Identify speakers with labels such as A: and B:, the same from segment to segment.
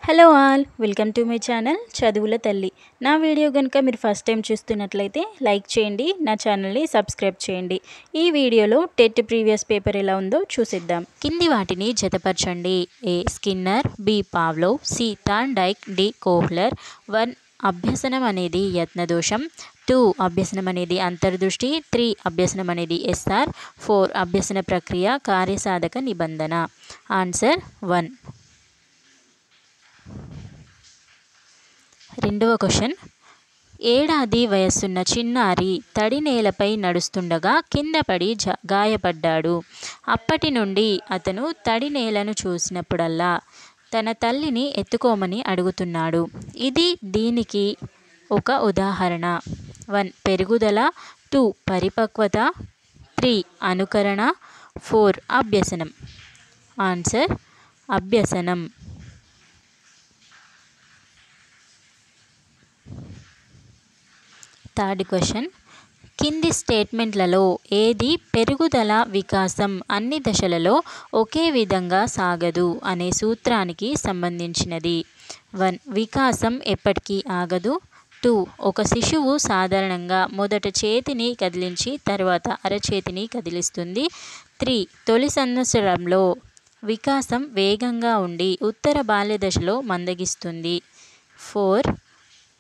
A: Hello all, welcome to my channel చదువుల తల్లి. నా వీడియో కనుక మీరు ఫస్ట్ టైం చూస్తున్నట్లయితే లైక్ చేయండి, నా ఛానల్ని సబ్స్క్రైబ్ చేయండి. ఈ వీడియోలో టెట్ ప్రీవియస్ పేపర్ ఎలా ఉందో చూసిద్దాం. కింది వాటిని జతపరచండి. A Skinner, B Pavlov, C Thorndike, D Kohler. 1 అభ్యసనం అనేది యత్నదోషం, 2 అభ్యసనం అనేది అంతర్దృష్టి, 3 అభ్యసనం అనేది ఎస్ఆర్, 4 అభ్యసన ప్రక్రియ కార్యసాధక నిబంధన. ఆన్సర్ 1. రెండవ క్వశ్చన్. ఏడాది వయస్సున్న చిన్నారి తడి నేలపై నడుస్తుండగా కింద పడి గాయపడ్డాడు. అప్పటి నుండి అతను తడి నేలను చూసినప్పుడల్లా తన తల్లిని ఎత్తుకోమని అడుగుతున్నాడు. ఇది దీనికి ఒక ఉదాహరణ. 1 పెరుగుదల, 2 పరిపక్వత, 3 అనుకరణ, 4 అభ్యసనం. ఆన్సర్ అభ్యసనం. Third question. కింది స్టేట్మెంట్లలో ఏది పెరుగుదల, వికాసం అన్ని దశలలో ఒకే విధంగా సాగదు అనే సూత్రానికి సంబంధించినది? 1 వికాసం ఎప్పటికీ ఆగదు, 2 ఒక శిశువు సాధారణంగా మొదట చేతిని కదిలించి తర్వాత అరచేతిని కదిలిస్తుంది, 3 తొలి సంవత్సరంలో వికాసం వేగంగా ఉండి ఉత్తర బాల్య దశలో మందగిస్తుంది, 4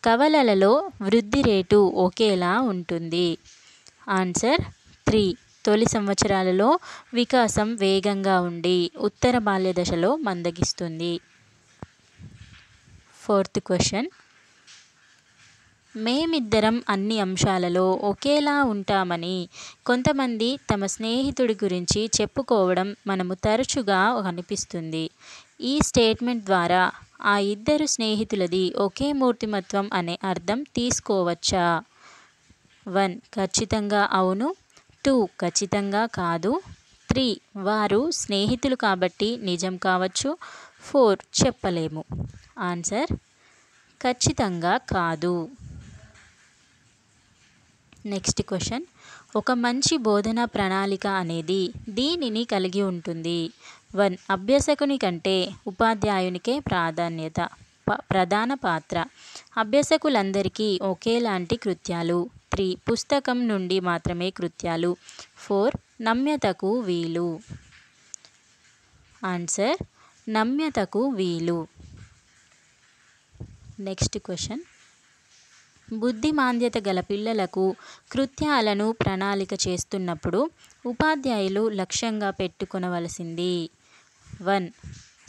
A: కవలలలో వృద్ధి రేటు ఒకేలా ఉంటుంది. ఆన్సర్ 3 తొలి సంవత్సరాలలో వికాసం వేగంగా ఉండి ఉత్తర బాల్య దశలో మందగిస్తుంది. Fourth question. మేమిద్దరం అన్ని అంశాలలో ఒకేలా ఉంటామని కొంతమంది తమ స్నేహితుడి గురించి చెప్పుకోవడం మనము తరచుగా కనిపిస్తుంది. ఈ స్టేట్మెంట్ ద్వారా ఆ ఇద్దరు స్నేహితులది ఒకే మూర్తిమత్వం అనే అర్థం తీసుకోవచ్చా? 1 ఖచ్చితంగా అవును, 2 ఖచ్చితంగా కాదు, 3 వారు స్నేహితులు కాబట్టి నిజం కావచ్చు, 4 చెప్పలేము. ఆన్సర్ ఖచ్చితంగా కాదు. Next question. ఒక మంచి బోధనా ప్రణాళిక అనేది దీనిని కలిగి ఉంటుంది? 1 అభ్యసకుని కంటే ఉపాధ్యాయునికే ప్రధాన పాత్ర, అభ్యసకులందరికీ ఒకేలాంటి కృత్యాలు, 3 పుస్తకం నుండి మాత్రమే కృత్యాలు, 4 నమ్యతకు వీలు. ఆన్సర్ నమ్యతకు వీలు. Next question. బుద్ధిమాంద్యత గల పిల్లలకు కృత్యాలను ప్రణాళిక చేస్తున్నప్పుడు ఉపాధ్యాయులు లక్ష్యంగా పెట్టుకొనవలసింది? 1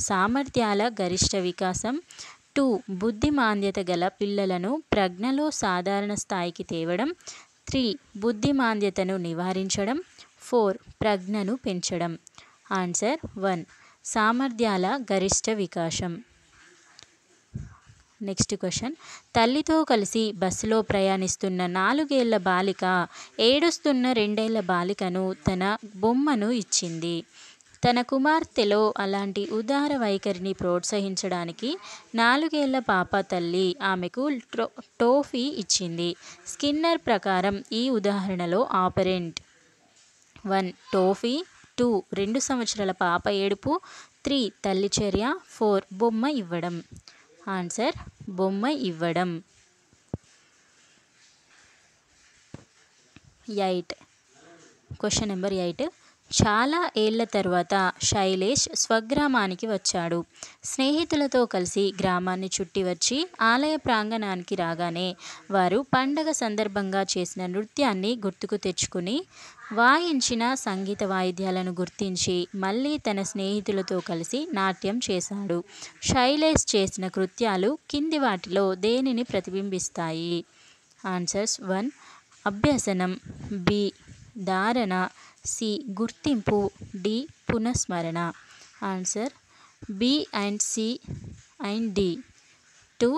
A: సామర్థ్యాల గరిష్ట వికాసం, 2 బుద్ధిమాంద్యత గల పిల్లలను ప్రజ్ఞలో సాధారణ స్థాయికి తేవడం, 3 బుద్ధిమాంద్యతను నివారించడం, 4 ప్రజ్ఞను పెంచడం. ఆన్సర్ 1 సామర్థ్యాల గరిష్ట వికాసం. Next question. తల్లితో కలిసి బస్సులో ప్రయాణిస్తున్న 4 ఏళ్ల బాలిక ఏడుస్తున్న 2 ఏళ్ల బాలికను తన బొమ్మను ఇచ్చింది. తన కుమార్తెలో అలాంటి ఉదార వైఖరిని ప్రోత్సహించడానికి 4 ఏళ్ల పాప తల్లి ఆమెకు టోఫీ ఇచ్చింది. స్కిన్నర్ ప్రకారం ఈ ఉదాహరణలో ఆపరెంట్ 1 టోఫీ, 2 2 సంవత్సరాల పాప ఏడుపు, 3 తల్లి చర్య, 4 బొమ్మ ఇవ్వడం. ఆన్సర్ బొమ్మ ఇవ్వడం. 8 క్వశ్చన్ నెంబర్ 8. చాలా ఏళ్ల తర్వాత శైలేష్ స్వగ్రామానికి వచ్చాడు. స్నేహితులతో కలిసి గ్రామాన్ని చుట్టి వచ్చి ఆలయ ప్రాంగణానికి రాగానే వారు పండగ సందర్భంగా చేసిన నృత్యాన్ని గుర్తుకు తెచ్చుకుని వాయించిన సంగీత వాయిద్యాలను గుర్తించి మళ్ళీ తన స్నేహితులతో కలిసి నాట్యం చేశాడు. శైలేష్ చేసిన కృత్యాలు కింది వాటిలో దేనిని ప్రతిబింబిస్తాయి? ఆన్సర్స్ 1 అభ్యసనం, బి ధారణ, సి గుర్తింపు, డి పునఃస్మరణ. Answer B and C and D. 2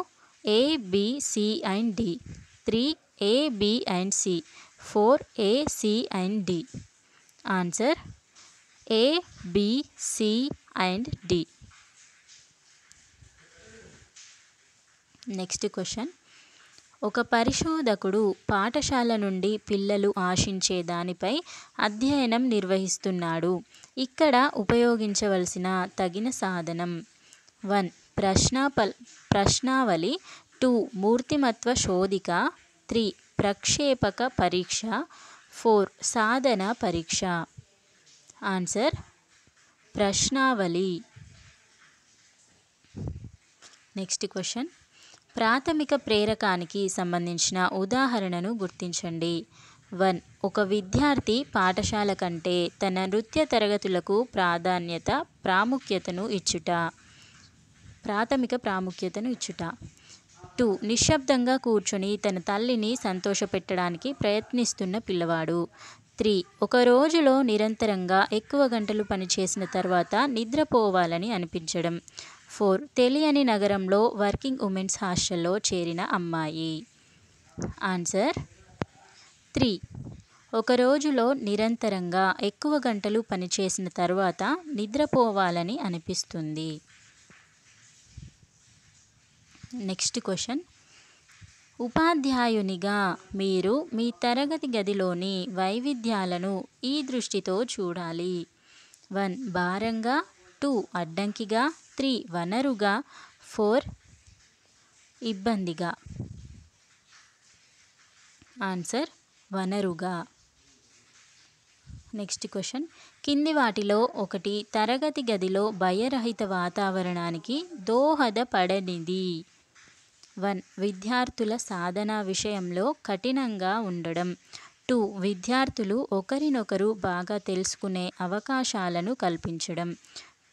A: A, B, C and D. 3 A, B and C. 4 A, C and D. Answer A, B, C and D. Next question. ఒక పరిశోధకుడు పాఠశాల నుండి పిల్లలు ఆశించే దానిపై అధ్యయనం నిర్వహిస్తున్నాడు. ఇక్కడ ఉపయోగించవలసిన తగిన సాధనం: 1 ప్రశ్నావళి, 2 మూర్తిమత్వ శోధిక, 3 ప్రక్షేపక పరీక్ష, 4 సాధన పరీక్ష. ఆన్సర్ ప్రశ్నావళి. నెక్స్ట్ క్వశ్చన్, ప్రాథమిక ప్రేరకానికి సంబంధించిన ఉదాహరణను గుర్తించండి. 1. ఒక విద్యార్థి పాఠశాల కంటే తన నృత్య తరగతులకు ప్రాముఖ్యతను ఇచ్చుట. 2. నిశ్శబ్దంగా కూర్చొని తన తల్లిని సంతోషపెట్టడానికి ప్రయత్నిస్తున్న పిల్లవాడు. 3. ఒక రోజులో నిరంతరంగా ఎక్కువ గంటలు పనిచేసిన తర్వాత నిద్రపోవాలని అనిపించడం. 4. తెలియని నగరంలో వర్కింగ్ ఉమెన్స్ హాస్టల్లో చేరిన అమ్మాయి. ఆన్సర్ 3. ఒక రోజులో నిరంతరంగా ఎక్కువ గంటలు పనిచేసిన తర్వాత నిద్రపోవాలని అనిపిస్తుంది. నెక్స్ట్ క్వశ్చన్, ఉపాధ్యాయునిగా మీరు మీ తరగతి గదిలోని వైవిధ్యాలను ఈ దృష్టితో చూడాలి. 1. భారంగా, 2 అడ్డంకిగా, 3 వనరుగా, 4 ఇబ్బందిగా. ఆన్సర్ వనరుగా. నెక్స్ట్ క్వశ్చన్, కింది వాటిలో ఒకటి తరగతి గదిలో భయరహిత వాతావరణానికి దోహదపడనిది. 1. విద్యార్థుల సాధన విషయంలో కఠినంగా ఉండడం. 2. విద్యార్థులు ఒకరినొకరు బాగా తెలుసుకునే అవకాశాలను కల్పించడం.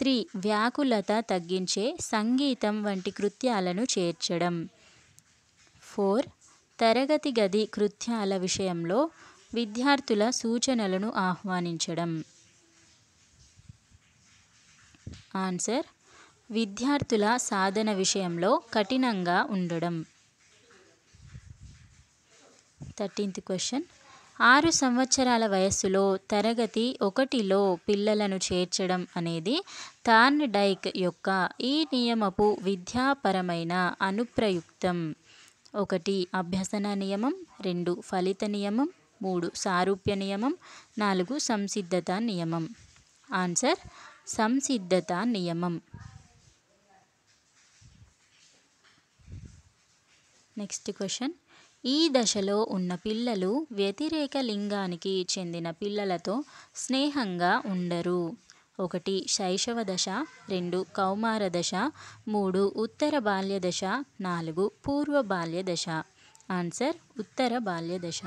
A: 3. వ్యాకులత తగ్గించే సంగీతం వంటి కృత్యాలను చేర్చడం. 4. తరగతి గది కృత్యాల విషయంలో విద్యార్థుల సూచనలను ఆహ్వానించడం. ఆన్సర్ విద్యార్థుల సాధన విషయంలో కఠినంగా ఉండడం. 13th క్వశ్చన్, 6 సంవత్సరాల వయస్సులో తరగతి 1లో పిల్లలను చేర్చడం అనేది థార్న్ డైక్ యొక్క ఈ నియమపు విద్యాపరమైన అనుప్రయుక్తం. 1. అభ్యసన నియమం, 2 ఫలిత నియమం, 3 సారూప్య నియమం, 4 సంసిద్ధత నియమం. ఆన్సర్ సంసిద్ధత నియమం. నెక్స్ట్ క్వశ్చన్, ఈ దశలో ఉన్న పిల్లలు వ్యతిరేక లింగానికి చెందిన పిల్లలతో స్నేహంగా ఉండరు. 1. శైశవ దశ, 2 కౌమార దశ, 3 ఉత్తర బాల్య దశ, 4 పూర్వ బాల్య దశ. ఆన్సర్ ఉత్తర బాల్య దశ.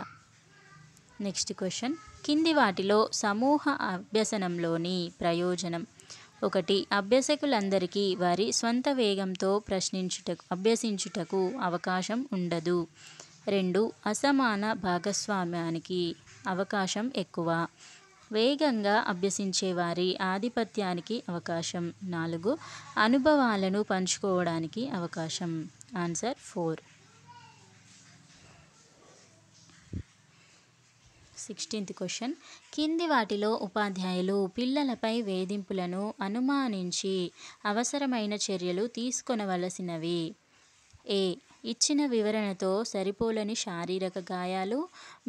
A: నెక్స్ట్ క్వశ్చన్, కింది వాటిలో సమూహ అభ్యసనంలోని ప్రయోజనం. 1. అభ్యసకులందరికీ వారి స్వంత వేగంతో అభ్యసించుటకు అవకాశం ఉండదు. 2. అసమాన భాగస్వామ్యానికి అవకాశం ఎక్కువ. వేగంగా అభ్యసించే వారి ఆధిపత్యానికి అవకాశం. 4. అనుభవాలను పంచుకోవడానికి అవకాశం. ఆన్సర్ 4. 16th క్వశ్చన్, కింది వాటిలో ఉపాధ్యాయులు పిల్లలపై వేధింపులను అనుమానించి అవసరమైన చర్యలు తీసుకొనవలసినవి. A. ఇచ్చిన వివరణతో సరిపోలని శారీరక గాయాలు.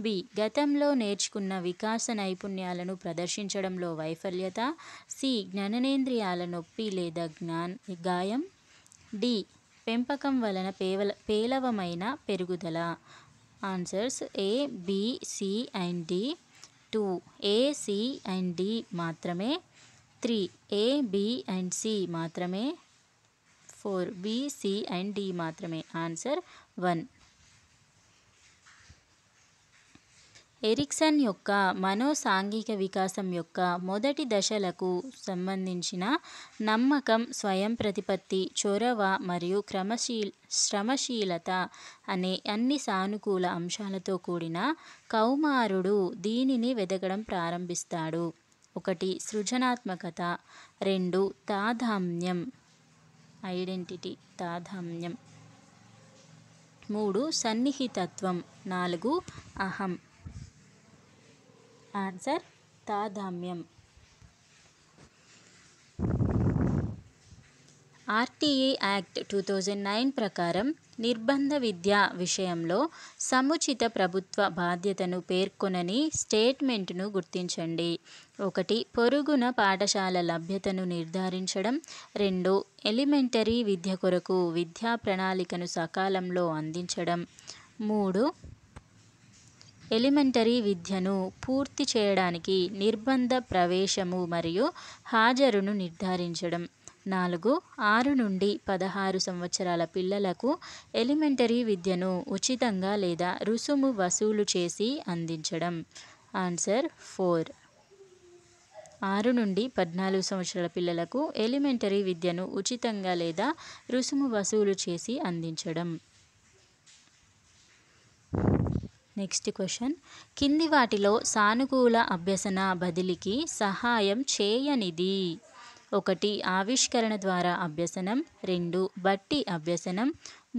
A: B. గతంలో నేర్చుకున్న వికాస నైపుణ్యాలను ప్రదర్శించడంలో వైఫల్యత. C. జ్ఞానేంద్రియాల నొప్పి లేదా గాయం. D. పెంపకం వలన పేలవమైన పెరుగుదల. Answers A, B, C and D. 2. A, C and D మాత్రమే. 3. A, B and C మాత్రమే. 4. B, C and D మాత్రమే. ఆన్సర్ 1. ఎరిక్సన్ యొక్క మనోసాంఘిక వికాసం యొక్క మొదటి దశలకు సంబంధించిన నమ్మకం, స్వయం ప్రతిపత్తి, చొరవ మరియు శ్రమశీలత అనే అన్ని సానుకూల అంశాలతో కూడిన కౌమారుడు దీనిని వెదకడం ప్రారంభిస్తాడు. 1. సృజనాత్మకత, 2. తాదాత్మ్యం ఐడెంటిటీ తాదాత్మ్యం, 3. సన్నిహితత్వం, 4. అహం. ఆన్సర్ తాదాత్మ్యం. RTE యాక్ట్ 2009 ప్రకారం నిర్బంధ విద్య విషయంలో సముచిత ప్రభుత్వ బాధ్యతను పేర్కొనని స్టేట్మెంట్ను గుర్తించండి. ఒకటి పొరుగున పాఠశాల లభ్యతను నిర్ధారించడం, 2 ఎలిమెంటరీ విద్య కొరకు విద్యా ప్రణాళికను సకాలంలో అందించడం, 3 ఎలిమెంటరీ విద్యను పూర్తి చేయడానికి నిర్బంధ ప్రవేశము మరియు హాజరును నిర్ధారించడం, 4 6 నుండి 16 సంవత్సరాల పిల్లలకు ఎలిమెంటరీ విద్యను ఉచితంగా లేదా రుసుము వసూలు చేసి అందించడం. ఆన్సర్ 4. 6 నుండి 14 సంవత్సరాల పిల్లలకు ఎలిమెంటరీ విద్యను ఉచితంగా లేదా రుసుము వసూలు చేసి అందించడం. నెక్స్ట్ క్వశ్చన్, కింది వాటిలో సానుకూల అభ్యసన బదిలీకి సహాయం చేయనిది. 1 ఆవిష్కరణ ద్వారా అభ్యసనం, 2 బట్టి అభ్యసనం,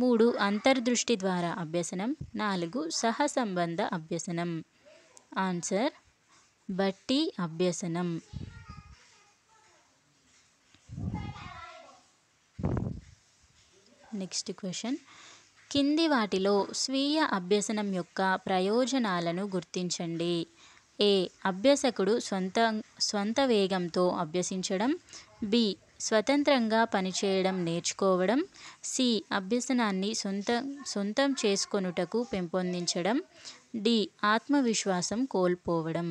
A: 3 అంతర్దృష్టి ద్వారా అభ్యసనం, 4 సహసంబంధ అభ్యసనం. ఆన్సర్ బట్టి అభ్యసనం. నెక్స్ట్ క్వశ్చన్, కింది వాటిలో స్వీయ అభ్యసనం యొక్క ప్రయోజనాలను గుర్తించండి. ఏ అభ్యసకుడు స్వంత వేగంతో అభ్యసించడం, బి స్వతంత్రంగా పనిచేయడం నేర్చుకోవడం, సి అభ్యసనాన్ని సొంతం చేసుకొనుటకు పెంపొందించడం, డి ఆత్మవిశ్వాసం కోల్పోవడం.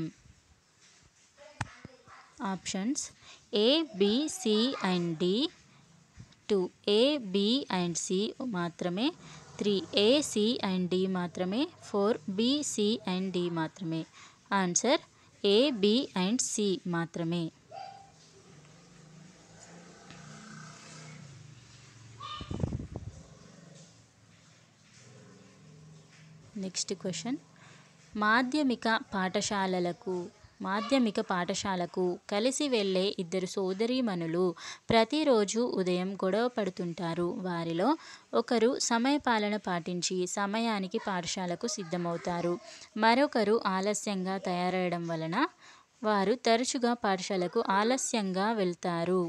A: Options A, B, C and D, 2 A, B and C మాత్రమే, 3 ఏ, సి అండ్ డి మాత్రమే, 4 బి, సి అండ్ డి మాత్రమే. Answer A, B and C మాత్రమే. నెక్స్ట్ క్వశ్చన్, మాధ్యమిక పాఠశాలకు కలిసి వెళ్ళే 2 సోదరీమణులు ప్రతిరోజు ఉదయం గొడవ పడుతుంటారు. వారిలో ఒకరు సమయపాలన పాటించి సమయానికి పాఠశాలకు సిద్ధమవుతారు. మరొకరు ఆలస్యంగా తయారవడం వలన వారు తరచుగా పాఠశాలకు ఆలస్యంగా వెళ్తారు.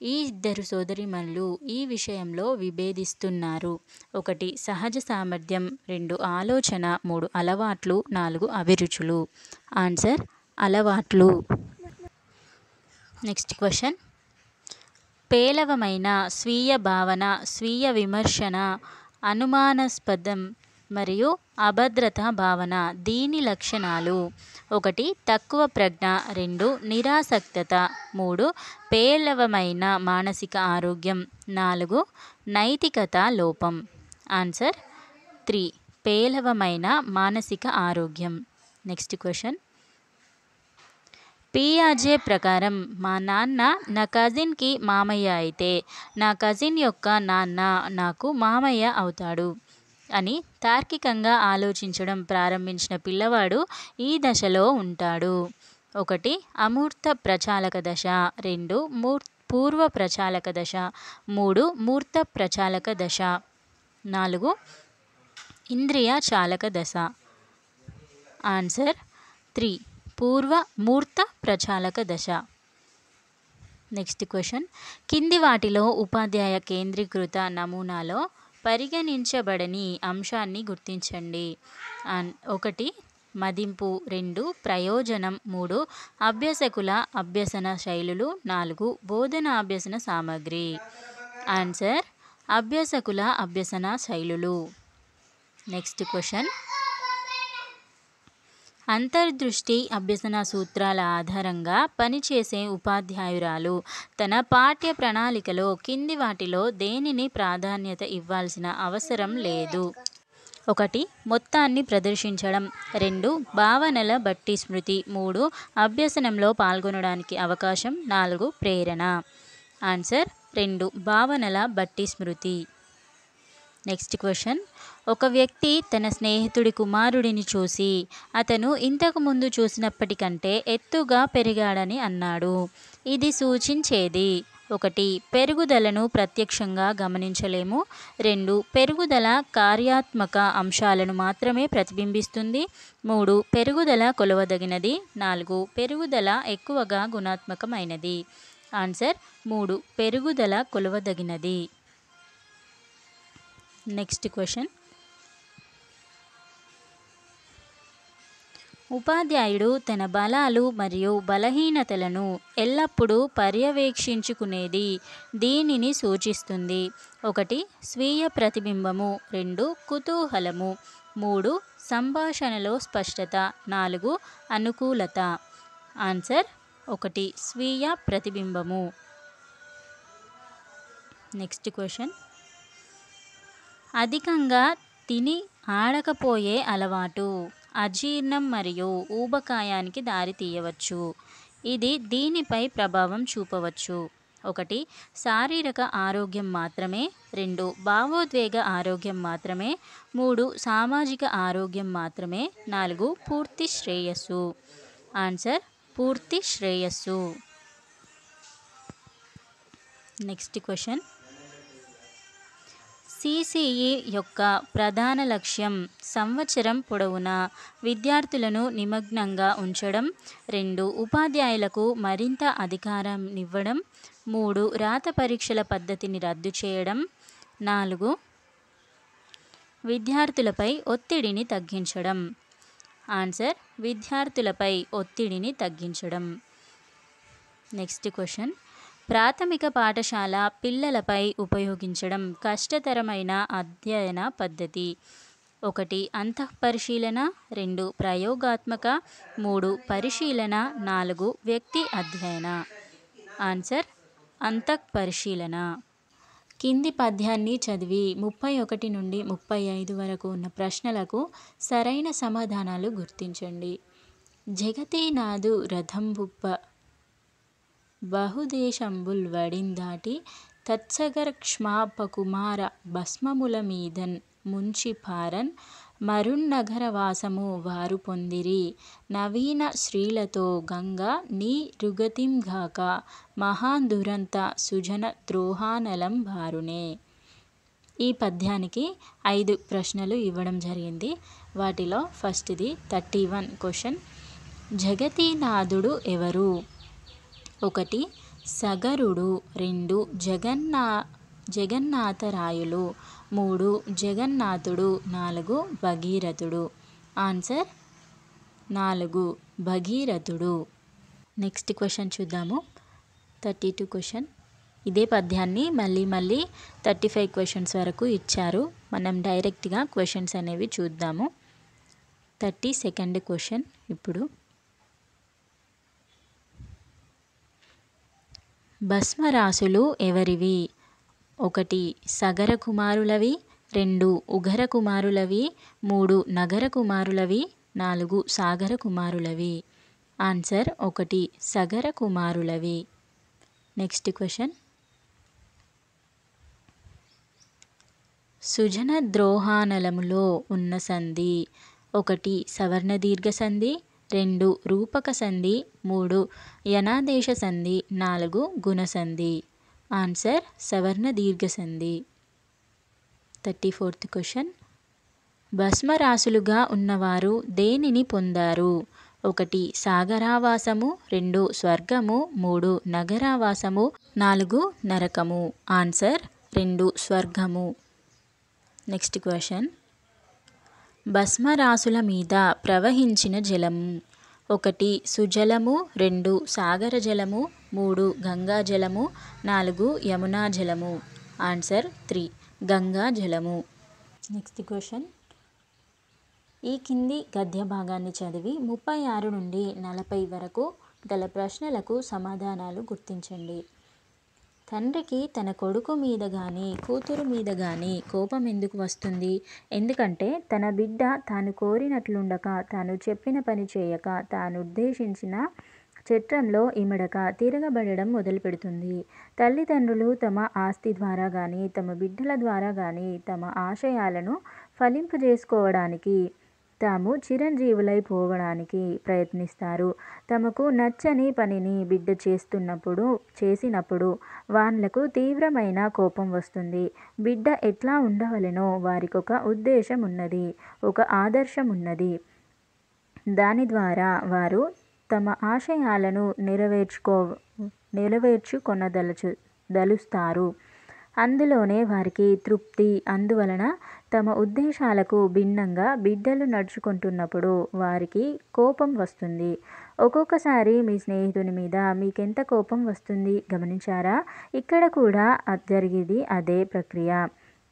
A: ఈ 2 సోదరీమణులు ఈ విషయంలో విభేదిస్తున్నారు. 1 సహజ సామర్థ్యం, 2 ఆలోచన, 3 అలవాట్లు, 4 అభిరుచులు. ఆన్సర్ అలవాట్లు. నెక్స్ట్ క్వశ్చన్, పేలవమైన స్వీయ భావన, స్వీయ విమర్శన, అనుమానాస్పదం మరియు అభద్రతా భావన దీని లక్షణాలు. 1 తక్కువ ప్రజ్ఞ, 2 నిరాసక్తత, 3 పేలవమైన మానసిక ఆరోగ్యం, 4 నైతికత లోపం. ఆన్సర్ 3 పేలవమైన మానసిక ఆరోగ్యం. నెక్స్ట్ క్వశ్చన్, పియాజే ప్రకారం మా నాన్న నా కజిన్కి మామయ్య అయితే నా కజిన్ యొక్క నాన్న నాకు మామయ్య అవుతాడు అని తార్కికంగా ఆలోచించడం ప్రారంభించిన పిల్లవాడు ఈ దశలో ఉంటాడు. 1 అమూర్త ప్రచాలక దశ, 2 పూర్వ ప్రచాలక దశ, 3 మూర్త ప్రచాలక దశ, 4 ఇంద్రియ చాలక దశ. ఆన్సర్ 3 మూర్త ప్రచాలక దశ. నెక్స్ట్ క్వశ్చన్, కింది వాటిలో ఉపాధ్యాయ కేంద్రీకృత నమూనాలో పరిగణించబడని అంశాన్ని గుర్తించండి. 1 మదింపు, 2 ప్రయోజనం, 3 అభ్యాసకుల అభ్యసన శైలులు, 4 బోధన అభ్యసన సామగ్రి. ఆన్సర్ అభ్యాసకుల అభ్యసన శైలులు. నెక్స్ట్ క్వశ్చన్, అంతర్దృష్టి అభ్యసన సూత్రాల ఆధారంగా పనిచేసే ఉపాధ్యాయురాలు తన పాఠ్య ప్రణాళికలో కింది వాటిలో దేనిని ప్రాధాన్యత ఇవ్వాల్సిన అవసరం లేదు. 1 మొత్తాన్ని ప్రదర్శించడం, 2 భావనల బట్టి స్మృతి, 3 అభ్యసనంలో పాల్గొనడానికి అవకాశం, 4 ప్రేరణ. ఆన్సర్ 2 భావనల బట్టి స్మృతి. నెక్స్ట్ క్వశ్చన్, ఒక వ్యక్తి తన స్నేహితుడి కుమారుడిని చూసి అతను ఇంతకుముందు చూసినప్పటికంటే ఎత్తుగా పెరిగాడని అన్నాడు. ఇది సూచించేది 1 పెరుగుదలను ప్రత్యక్షంగా గమనించలేము, 2 పెరుగుదల కార్యాత్మక అంశాలను మాత్రమే ప్రతిబింబిస్తుంది, 3 పెరుగుదల కొలవదగినది, 4 పెరుగుదల ఎక్కువగా గుణాత్మకమైనది. ఆన్సర్ 3 పెరుగుదల కొలవదగినది. నెక్స్ట్ క్వశ్చన్, ఉపాధ్యాయుడు తన బలాలు మరియు బలహీనతలను ఎల్లప్పుడూ పర్యవేక్షించుకునేది దీనిని సూచిస్తుంది. 1 స్వీయ ప్రతిబింబము, 2 కుతూహలము, 3 సంభాషణలో స్పష్టత, 4 అనుకూలత. ఆన్సర్ 1 స్వీయ ప్రతిబింబము. Next question. అధికంగా తిని ఆడకపోయే అలవాటు అజీర్ణం మరియు ఊబకాయానికి దారితీయవచ్చు. ఇది దీనిపై ప్రభావం చూపవచ్చు. 1 శారీరక ఆరోగ్యం మాత్రమే, 2 భావోద్వేగ ఆరోగ్యం మాత్రమే, 3 సామాజిక ఆరోగ్యం మాత్రమే, 4 పూర్తి శ్రేయస్సు. ఆన్సర్ పూర్తి శ్రేయస్సు. Next question. సిసిఈ యొక్క ప్రధాన లక్ష్యం సంవత్సరం పొడవునా విద్యార్థులను నిమగ్నంగా ఉంచడం, 2 ఉపాధ్యాయులకు మరింత అధికారంనివ్వడం, 3 రాత పరీక్షల పద్ధతిని రద్దు చేయడం, 4 విద్యార్థులపై ఒత్తిడిని తగ్గించడం. ఆన్సర్ విద్యార్థులపై ఒత్తిడిని తగ్గించడం. Next question. ప్రాథమిక పాఠశాల పిల్లలపై ఉపయోగించడం కష్టతరమైన అధ్యయన పద్ధతి. 1 అంతఃపరిశీలన, 2 ప్రయోగాత్మక, 3 పరిశీలన, 4 వ్యక్తి అధ్యయన. ఆన్సర్ అంతఃపరిశీలన. కింది పద్యాన్ని చదివి 31 నుండి 35 వరకు ఉన్న ప్రశ్నలకు సరైన సమాధానాలు గుర్తించండి. జగతినాథు రథంబుప్ప బహుదేశంబుల్ వడిందాటి తత్సగర్క్ష్మాపకుమార భస్మముల మీదన్ ముంచిపారన్ మరున్నగర వాసము వారు పొందిరి నవీన శ్రీలతో గంగా నీ రుగతింగాక మహాందురంత సుజన ద్రోహానలం వారునే. ఈ పద్యానికి 5 ప్రశ్నలు ఇవ్వడం జరిగింది. వాటిలో ఫస్ట్ది 31 క్వశ్చన్. జగతినాథుడు ఎవరు? 1 సగరుడు, 2 జగన్నాథరాయలు, 3 జగన్నాథుడు, 4 భగీరథుడు. ఆన్సర్ 4 భగీరథుడు. నెక్స్ట్ క్వశ్చన్ చూద్దాము. 32 క్వశ్చన్. ఇదే పద్యాన్ని మళ్ళీ 35 క్వశ్చన్స్ వరకు ఇచ్చారు. మనం డైరెక్ట్గా క్వశ్చన్స్ అనేవి చూద్దాము. 32nd question. ఇప్పుడు భస్మరాసులు ఎవరివి? 1 సగర కుమారులవి, 2 ఉగర కుమారులవి, 3 నగర కుమారులవి, 4 సాగర కుమారులవి. ఆన్సర్ 1 సగర కుమారులవి. Next question. సుజన ద్రోహానలములో ఉన్న సంధి. 1 సవర్ణ దీర్ఘ సంధి, 2 రూపక సంధి, 3 యనాదేశ సంధి, 4 గుణ సంధి. ఆన్సర్ సవర్ణ దీర్ఘ సంధి. 34th question. భస్మరాసులుగా ఉన్నవారు దేనిని పొందారు? 1 సాగరావాసము, 2 స్వర్గము, 3 నగరావాసము, 4 నరకము. ఆన్సర్ 2 స్వర్గము. Next question. భస్మరాసుల మీద ప్రవహించిన జలము. 1 సుజలము, 2 సాగర జలము, 3 గంగా జలము, 4 యమునా జలము. ఆన్సర్ 3 గంగా జలము. Next question. ఈ కింది గద్య భాగాన్ని చదివి 36 నుండి 40 వరకు గల ప్రశ్నలకు సమాధానాలు గుర్తించండి. తండ్రికి తన కొడుకు మీద కానీ కూతురు మీద కానీ కోపం ఎందుకు వస్తుంది? ఎందుకంటే తన బిడ్డ తాను కోరినట్లుండక, తాను చెప్పిన పని చేయక, తాను ఉద్దేశించిన చట్రంలో ఇమడక తిరగబడడం మొదలుపెడుతుంది. తల్లిదండ్రులు తమ ఆస్తి ద్వారా కానీ, తమ బిడ్డల ద్వారా కానీ తమ ఆశయాలను ఫలింపజేసుకోవడానికి, తాము చిరంజీవులై పోవడానికి ప్రయత్నిస్తారు. తమకు నచ్చని పనిని బిడ్డ చేసినప్పుడు వాళ్ళకు తీవ్రమైన కోపం వస్తుంది. బిడ్డ ఎట్లా ఉండవలెనో వారికొక ఉద్దేశం ఉన్నది, ఒక ఆదర్శం ఉన్నది. దాని ద్వారా వారు తమ ఆశయాలను నెరవేర్చుకొనదలుస్తారు. అందులోనే వారికి తృప్తి. అందువలన తమ ఉద్దేశాలకు భిన్నంగా బిడ్డలు నడుచుకుంటున్నప్పుడు వారికి కోపం వస్తుంది. ఒక్కొక్కసారి మీ స్నేహితుని మీద మీకెంత కోపం వస్తుంది గమనించారా? ఇక్కడ కూడా జరిగేది అదే ప్రక్రియ.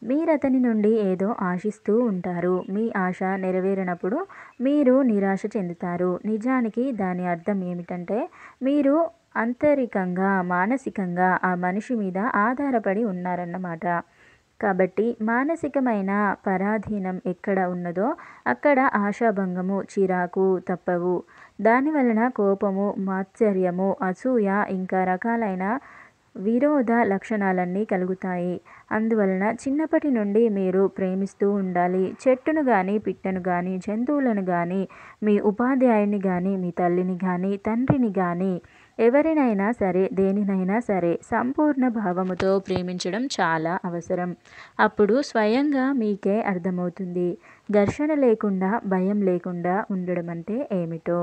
A: మీరతని నుండి ఏదో ఆశిస్తూ ఉంటారు. మీ ఆశ నెరవేరినప్పుడు మీరు నిరాశ చెందుతారు. నిజానికి దాని అర్థం ఏమిటంటే మీరు ఆంతరికంగా, మానసికంగా ఆ మనిషి మీద ఆధారపడి ఉన్నారన్నమాట. కాబట్టి మానసికమైన పరాధీనం ఎక్కడ ఉన్నదో అక్కడ ఆశాభంగము, చిరాకు తప్పవు. దానివలన కోపము, మాత్సర్యము, అసూయ ఇంకా రకాలైన విరోధ లక్షణాలన్నీ కలుగుతాయి. అందువలన చిన్నప్పటి నుండి మీరు ప్రేమిస్తూ ఉండాలి. చెట్టును కానీ, పిట్టను కానీ, జంతువులను కానీ, మీ ఉపాధ్యాయుని కానీ, మీ తల్లిని కానీ, తండ్రిని కానీ, ఎవరినైనా సరే, దేనినైనా సరే సంపూర్ణ భావముతో ప్రేమించడం చాలా అవసరం. అప్పుడు స్వయంగా మీకే అర్థమవుతుంది ఘర్షణ లేకుండా, భయం లేకుండా ఉండడం అంటే ఏమిటో.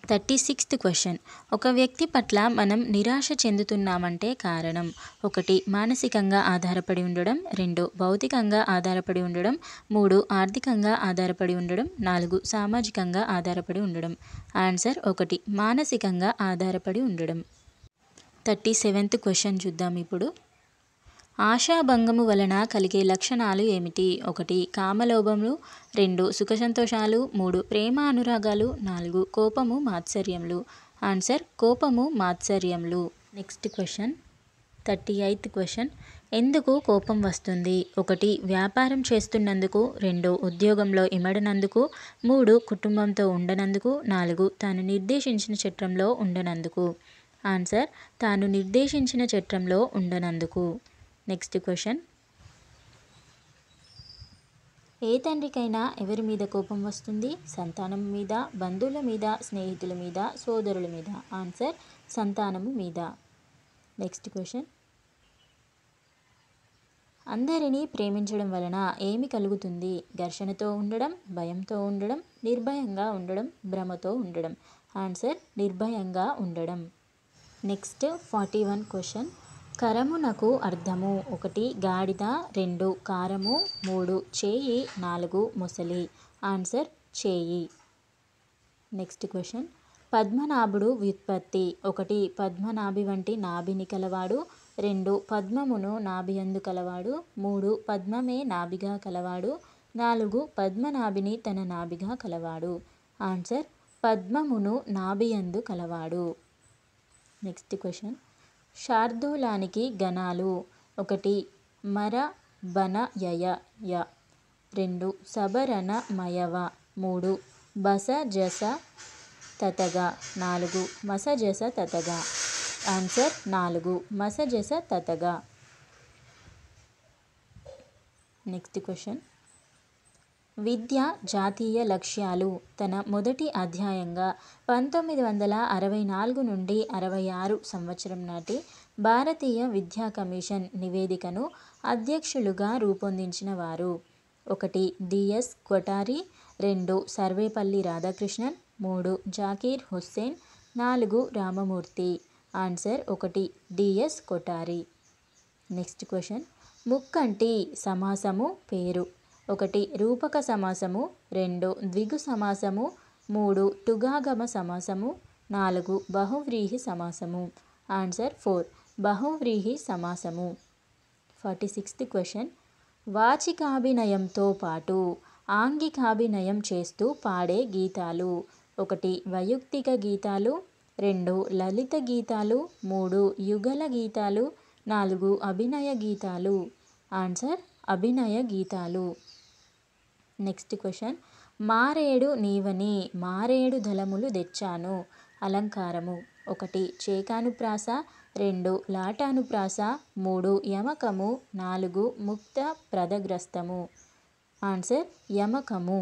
A: 36th question. ఒక వ్యక్తి పట్ల మనం నిరాశ చెందుతున్నామంటే కారణం: 1 మానసికంగా ఆధారపడి ఉండడం, 2 భౌతికంగా ఆధారపడి ఉండడం, 3 ఆర్థికంగా ఆధారపడి ఉండడం, 4 సామాజికంగా ఆధారపడి ఉండడం. ఆన్సర్ 1 మానసికంగా ఆధారపడి ఉండడం. 37th క్వశ్చన్ చూద్దాం ఇప్పుడు. ఆశాభంగము వలన కలిగే లక్షణాలు ఏమిటి? 1 కామలోభములు, 2 సుఖ సంతోషాలు, 3 ప్రేమ అనురాగాలు, 4 కోపము మాత్సర్యములు. ఆన్సర్ కోపము మాత్సర్యములు. Next question 38th question. ఎందుకు కోపం వస్తుంది? 1 వ్యాపారం చేస్తున్నందుకు, 2 ఉద్యోగంలో ఇమడనందుకు, 3 కుటుంబంతో ఉండనందుకు, 4 తాను నిర్దేశించిన చట్రంలో ఉండనందుకు. ఆన్సర్ తాను నిర్దేశించిన చట్రంలో ఉండనందుకు. Next question. ఏ తండ్రికైనా ఎవరి మీద కోపం వస్తుంది? సంతానం మీద, బంధువుల మీద, స్నేహితుల మీద, సోదరుల మీద. ఆన్సర్ సంతానము మీద. Next question. అందరినీ ప్రేమించడం వలన ఏమి కలుగుతుంది? ఘర్షణతో ఉండడం, భయంతో ఉండడం, నిర్భయంగా ఉండడం, భ్రమతో ఉండడం. ఆన్సర్ నిర్భయంగా ఉండడం. Next 41 question. కరమునకు అర్థము: 1 గాడిద, 2 కారము, 3 చేయి, 4 మొసలి. ఆన్సర్ చేయి. Next question. పద్మనాభుడు వ్యుత్పత్తి: 1 పద్మనాభి వంటి నాభిని కలవాడు, 2 పద్మమును నాభియందు కలవాడు, 3 పద్మమే నాభిగా కలవాడు, 4 పద్మనాభిని తన నాభిగా కలవాడు. ఆన్సర్ పద్మమును నాభియందు కలవాడు. Next question. శార్దూలానికి గణాలు: 1 మర బన యయ య, 2 సబరన మయవ, 3 బస జస తతగ, 4 మస జస తతగ. ఆన్సర్ 4 మస జస తతగ. Next question. విద్య జాతీయ లక్ష్యాలు తన మొదటి అధ్యాయంగా 1964 నుండి 66 సంవత్సరం నాటి భారతీయ విద్యా కమిషన్ నివేదికను అధ్యక్షులుగా రూపొందించిన వారు: 1 DS Kothari, 2 Sarvepalli Radhakrishnan, 3 Zakir Hussain, 4 Ramamurthy. Answer 1 DS Kothari. Next question. ముక్కంటి సమాసము పేరు: 1 రూపక సమాసము, 2 ద్విగు సమాసము, 3 టుగాగమ సమాసము, 4 బహువ్రీహి సమాసము. ఆన్సర్ 4 బహువ్రీహి సమాసము. 46th question. వాచికాభినయంతో పాటు ఆంగికాభినయం చేస్తూ పాడే గీతాలు: 1 వైయక్తిక గీతాలు, 2 లలిత గీతాలు, 3 యుగల గీతాలు, 4 అభినయ గీతాలు. ఆన్సర్ అభినయ గీతాలు. Next question. మారేడు నీవని మారేడు దళములు తెచ్చాను. అలంకారము: 1 చేకానుప్రాస, 2 లాటానుప్రాస, 3 యమకము, 4 ముక్త ప్రదగ్రస్తము. ఆన్సర్ యమకము.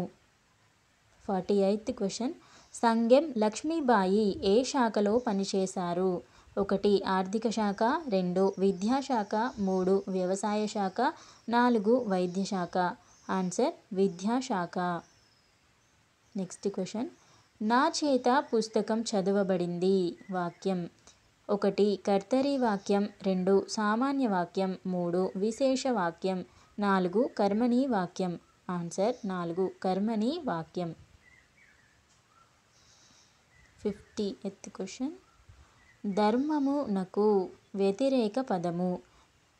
A: 48th question. సంగెం లక్ష్మీబాయి ఏ శాఖలో పనిచేశారు? 1 ఆర్థిక శాఖ, 2 విద్యాశాఖ, 3 వ్యవసాయ శాఖ, 4 వైద్య శాఖ. ఆన్సర్ విద్యాశాఖ. Next question. నా చేత పుస్తకం చదవబడింది. వాక్యం: 1 కర్తరి వాక్యం, 2 సామాన్య వాక్యం, 3 విశేష వాక్యం, 4 కర్మణి వాక్యం. ఆన్సర్ 4 కర్మణి వాక్యం. 50th question. ధర్మమునకు వ్యతిరేక పదము.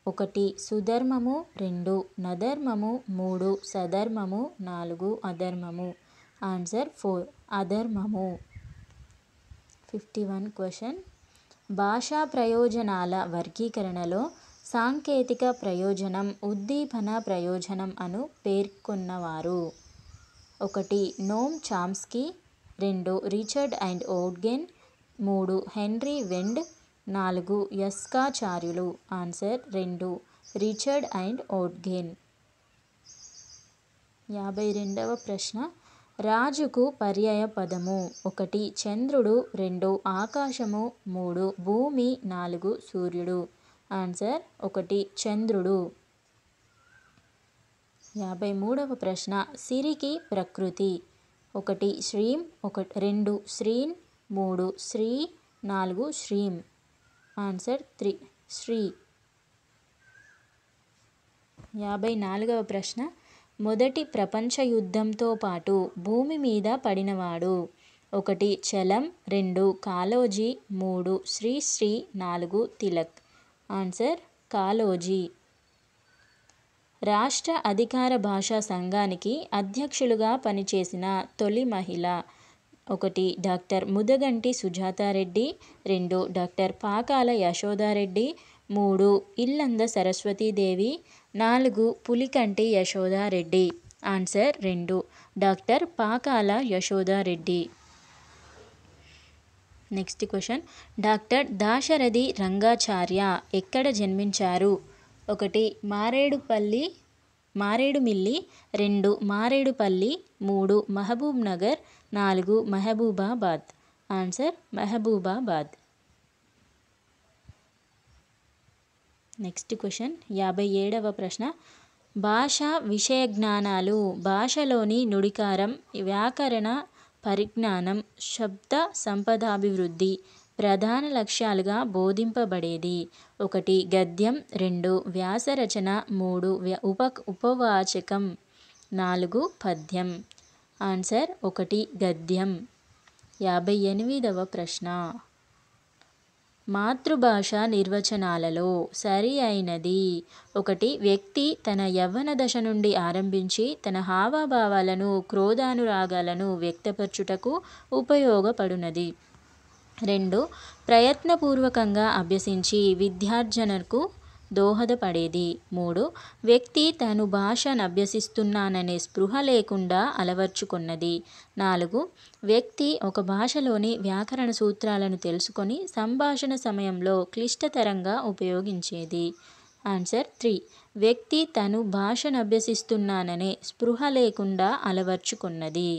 A: 1 సుధర్మము, 2 నధర్మము, 3 సధర్మము, 4 అధర్మము. ఆన్సర్ 4 అధర్మము. 51 క్వశ్చన్. భాషా ప్రయోజనాల వర్గీకరణలో సాంకేతిక ప్రయోజనం, ఉద్దీపన ప్రయోజనం అను పేర్కొన్నవారు. 1 నోమ్ చామ్స్కీ, 2 రిచర్డ్ అండ్ ఓడ్గెన్, 3 హెన్రీ వెండ్, 4 యస్కాచార్యులు. ఆన్సర్ 2 రిచర్డ్ అండ్ ఓడ్గెన్. 52వ ప్రశ్న. రాజుకు పర్యాయ పదము. 1 చంద్రుడు, 2 ఆకాశము, 3 భూమి, 4 సూర్యుడు. ఆన్సర్ 1 చంద్రుడు. 53వ ప్రశ్న. సిరికి ప్రకృతి. 1 శ్రీం, 2 శ్రీన్, 3 శ్రీ, 4 శ్రీం. ఆన్సర్ 3 శ్రీ. 54వ ప్రశ్న. మొదటి ప్రపంచ యుద్ధంతో పాటు భూమి మీద పడినవాడు. 1 చలం, 2 కాళోజీ, 3 శ్రీశ్రీ, 4 తిలక్. ఆన్సర్ కాళోజీ. రాష్ట్ర అధికార భాషా సంఘానికి అధ్యక్షులుగా పనిచేసిన తొలి మహిళ. 1 doctor Mudaganti Sujatha Reddy, 2 doctor Pakala Yashoda Reddy, 3 Illanda Saraswathi Devi, 4 Pulikanti Yashoda Reddy. Answer 2 doctor Pakala Yashoda Reddy. Next question. Doctor Dasarathi Rangacharya ఎక్కడ జన్మించారు? 1 Maredumilli, 2 Maredupalli, 3 Mahabub Nagar, 4 Mahabubabad. Answer Mahabubabad. Next question. 57వ ప్రశ్న. భాషా విషయ జ్ఞానాలు భాషలోని నుడికారం, వ్యాకరణ పరిజ్ఞానం, శబ్ద సంపదాభివృద్ధి ప్రధాన లక్ష్యాలుగా బోధింపబడేది. 1 గద్యం, 2 వ్యాసరచన, 3 ఉపవాచకం, 4 పద్యం. ఆన్సర్ 1 గద్యం. 58వ ప్రశ్న. మాతృభాష నిర్వచనాలలో సరి అయినది. 1 వ్యక్తి తన యవ్వన దశ నుండి ఆరంభించి తన హావభావాలను, క్రోధానురాగాలను వ్యక్తపరచుటకు ఉపయోగపడునది. 2 ప్రయత్నపూర్వకంగా అభ్యసించి విద్యార్జనకు దోహదపడేది. 3 వ్యక్తి తాను భాషనభ్యసిస్తున్నాననే స్పృహ లేకుండా అలవర్చుకున్నది. 4 వ్యక్తి ఒక భాషలోని వ్యాకరణ సూత్రాలను తెలుసుకొని సంభాషణ సమయంలో క్లిష్టతరంగా ఉపయోగించేది. ఆన్సర్ 3 వ్యక్తి తను భాషనభ్యసిస్తున్నాననే స్పృహ లేకుండా అలవర్చుకున్నది.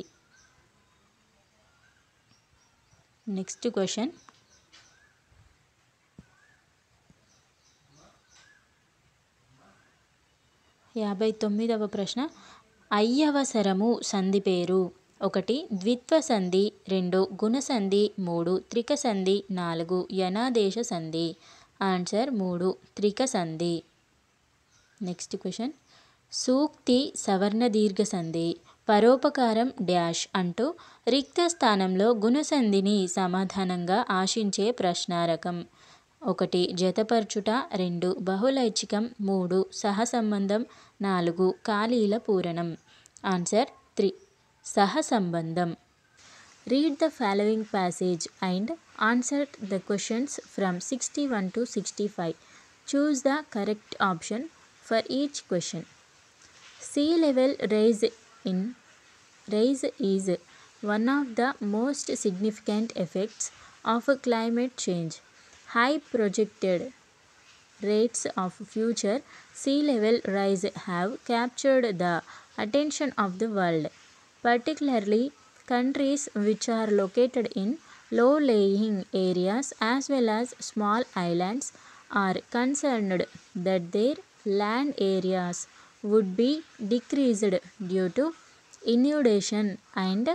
A: Next question. 59వ ప్రశ్న. అయ్యవసరము సంధి పేరు. 1 ద్విత్వ సంధి, 2 గుణ సంధి, 3 త్రిక సంధి, 4 యనాదేశ సంధి. ఆన్సర్ 3 త్రిక సంధి. Next question. సూక్తి సవర్ణ దీర్ఘ సంధి. పరోపకారం డాష్ అంటూ రిక్త స్థానంలో గుణసంధిని సమాధానంగా ఆశించే ప్రశ్నారకం. 1 జతపరచుట, 2 బహుళైచ్ఛికం, 3 సహసంబంధం, 4 ఖాళీల పూరణం. ఆన్సర్ 3 సహసంబంధం. Read the following passage and answer the questions from 61 to 65. Choose the correct option for each question. Sea level rise is one of the most significant effects of climate change. High projected rates of future sea level rise have captured the attention of the world. Particularly, countries which are located in low-lying areas as well as small islands are concerned that their land areas would be decreased due to inundation and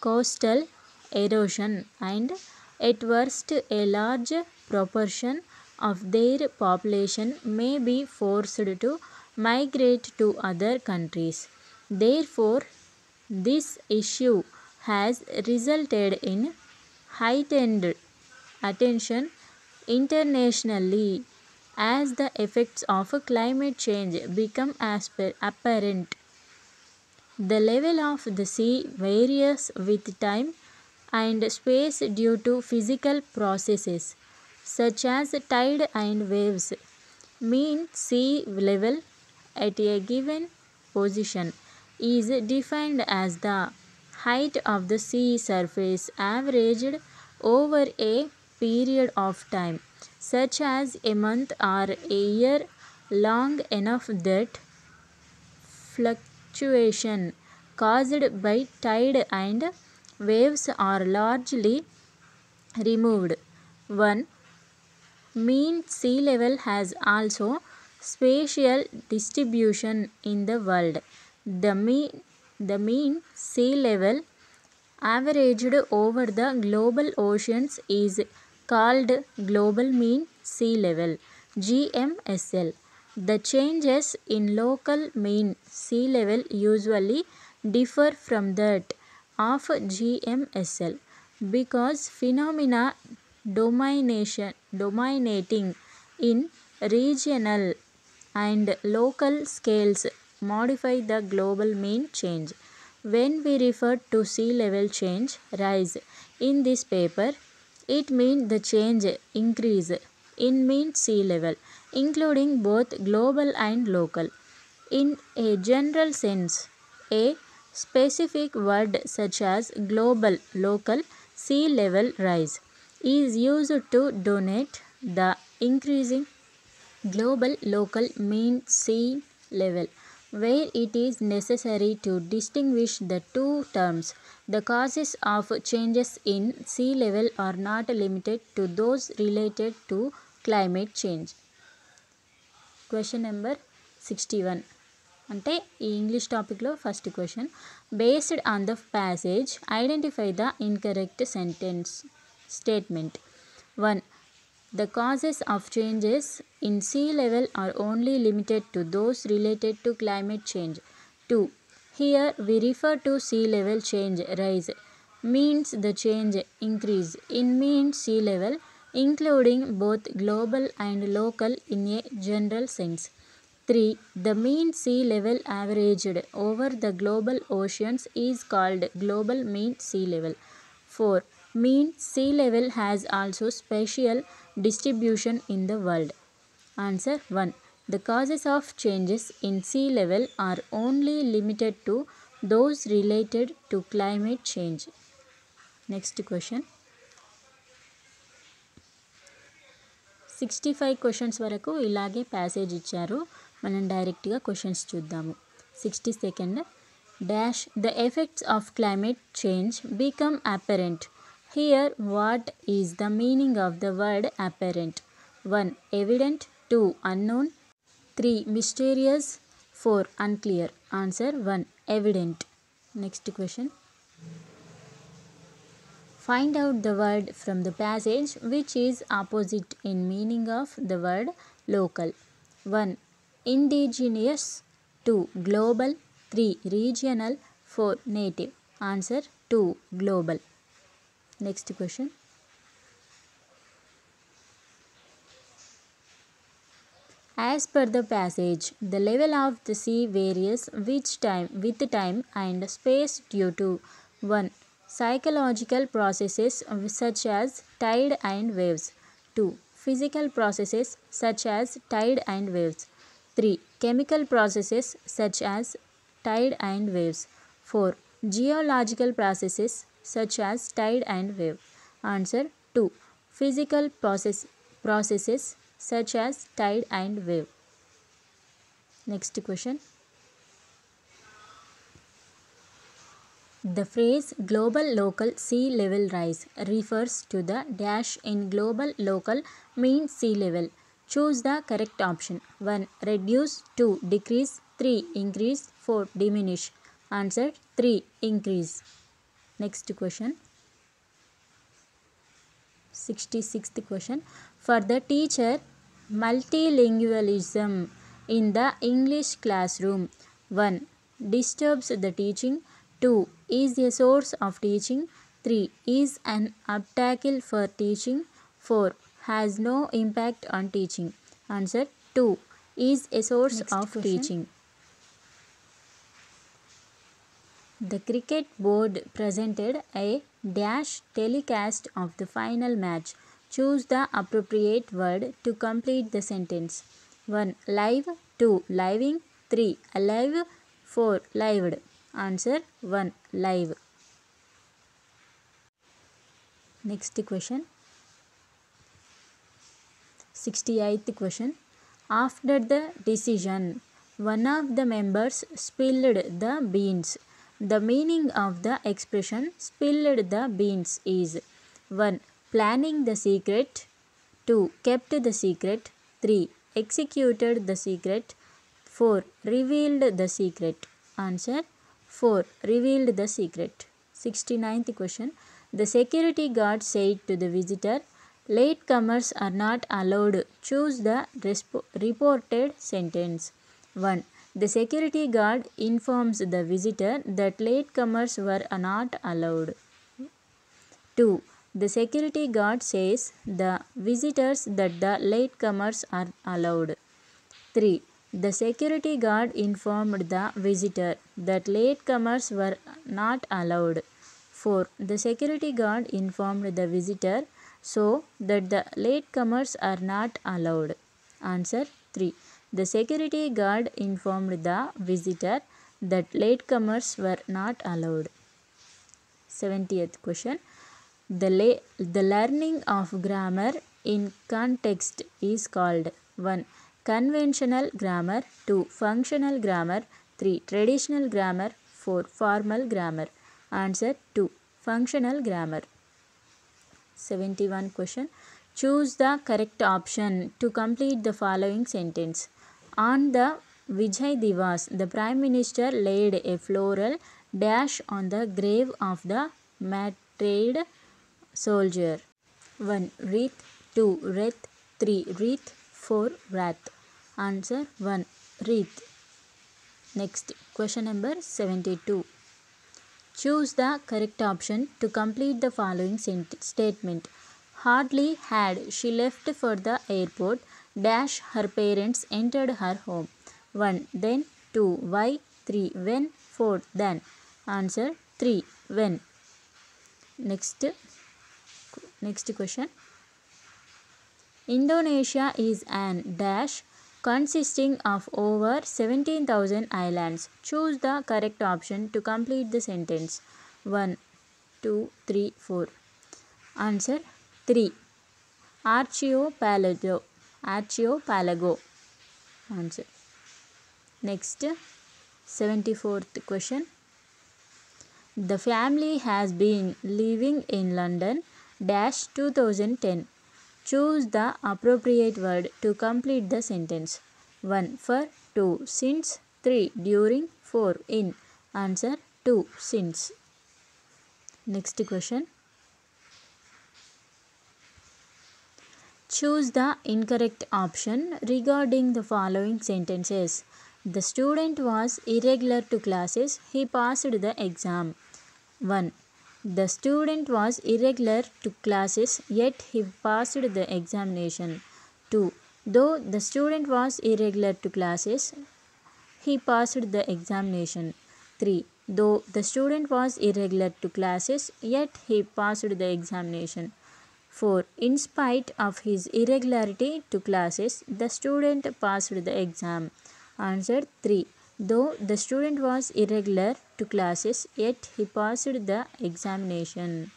A: coastal erosion, and at worst a large proportion of their population may be forced to migrate to other countries. Therefore, this issue has resulted in heightened attention internationally as the effects of climate change become apparent. The level of the sea varies with time and space due to physical processes such as tide and waves. Mean sea level at a given position is defined as the height of the sea surface averaged over a period of time, such as a month or a year, long enough that fluctuation caused by tide and waves are largely removed. 1. Mean sea level has also spatial distribution in the world. The mean sea level averaged over the global oceans is called global mean sea level GMSL. The changes in local mean sea level usually differ from that of GMSL because phenomena dominating in regional and local scales modify the global mean change. When we refer to sea level change rise in this paper, it means the change increase in mean sea level, including both global and local. In a general sense, a specific word such as global local sea level rise is used to denote the increasing global local mean sea level. Where it is necessary to distinguish the two terms, the causes of changes in sea level are not limited to those related to climate change. Question number 61. అంటే ఈ English టాపిక్లో first question. Based on the passage identify the incorrect sentence statement. 1. The causes of changes in sea level are only limited to those related to climate change. 2. Here we refer to sea level change rise means the change increase in mean sea level, including both global and local in a general sense. 3. The mean sea level averaged over the global oceans is called global mean sea level. 4. Mean sea level has also spatial distribution in the world. Answer 1. The causes of changes in sea level are only limited to those related to climate change. Next question. 65 questions వరకు ఇలాగే passage ఇచ్చారు. మనం డైరెక్ట్గా questions చూద్దాము. 62nd dash the effects of climate change become apparent. Here what is the meaning of the word apparent? 1. Evident. 2. Unknown. 3. Mysterious. 4. Unclear. Answer 1. Evident. Next question. Find out the word from the passage which is opposite in meaning of the word local. 1. Indigenous. 2. Global. 3. Regional. 4. Native. Answer 2. Global. Next question. As per the passage, the level of the sea varies with time and space due to 1. Psychological processes such as tide and waves. 2. Physical processes such as tide and waves. 3. Chemical processes such as tide and waves. 4. Geological processes such as tide and wave. Answer 2. Physical processes such as tide and wave. Next question. The phrase global local sea level rise refers to the dash in global local mean sea level. Choose the correct option. 1. Reduce. 2. Decrease. 3. Increase. 4. Diminish. Answer 3. Increase. Next question. 66th question. For the teacher, multilingualism in the English classroom? 1. Disturbs the teaching. 2. Is a source of teaching. 3. Is an obstacle for teaching. 4. Has no impact on teaching. Answer 2. Is a source of teaching. The cricket board presented a dash telecast of the final match. Choose the appropriate word to complete the sentence. 1. Live. 2. Living. 3. Alive. 4. Lived. Answer 1. Live. Next question. 68th question. After the decision, one of the members spilled the beans. The meaning of the expression spilled the beans is 1. Planning the secret. 2. Kept the secret. 3. Executed the secret. 4. Revealed the secret. Answer 4. Revealed the secret. 69th question. The security guard said to the visitor, latecomers are not allowed. Choose the reported sentence. 1. The security guard informs the visitor that latecomers were not allowed. 2. The security guard says the visitors that the latecomers are allowed. 3. The security guard informed the visitor that latecomers were not allowed. 4. The security guard informed the visitor so that the latecomers are not allowed. Answer 3. The security guard informed the visitor that latecomers were not allowed. 70th question. The learning of grammar in context is called 1. Conventional grammar. 2. Functional grammar. 3. Traditional grammar. 4. Formal grammar. Answer 2. Functional grammar. 71 question. Choose the correct option to complete the following sentence. On the Vijay Diwas, the Prime Minister laid a floral dash on the grave of the martyred soldier. 1. Wreath. 2. Wreath. 3. Wreath. 4. Wrath. Answer 1. Wreath. Next, question number 72. Choose the correct option to complete the following statement. Hardly had she left for the airport dash her parents entered her home. 1. Then. 2. Why. 3. When. 4. Then. Answer 3. When. Next question. Indonesia is an dash consisting of over 17,000 islands. Choose the correct option to complete the sentence. 1. 2. 3. 4. Answer 3. Archipelago. Answer. Next, 74th question. The family has been living in London dash 2010. Choose the appropriate word to complete the sentence. 1. For. 2. Since. 3. During. 4. In. Answer 2. Since. Next question. Choose the incorrect option regarding the following sentences. The student was irregular to classes. He passed the exam. 1. The student was irregular to classes, yet he passed the examination. 2. Though the student was irregular to classes, he passed the examination. 3. Though the student was irregular to classes, yet he passed the examination. 4. In spite of his irregularity to classes, the student passed the exam. Answer 3. Though the student was irregular to classes, yet he passed the examination.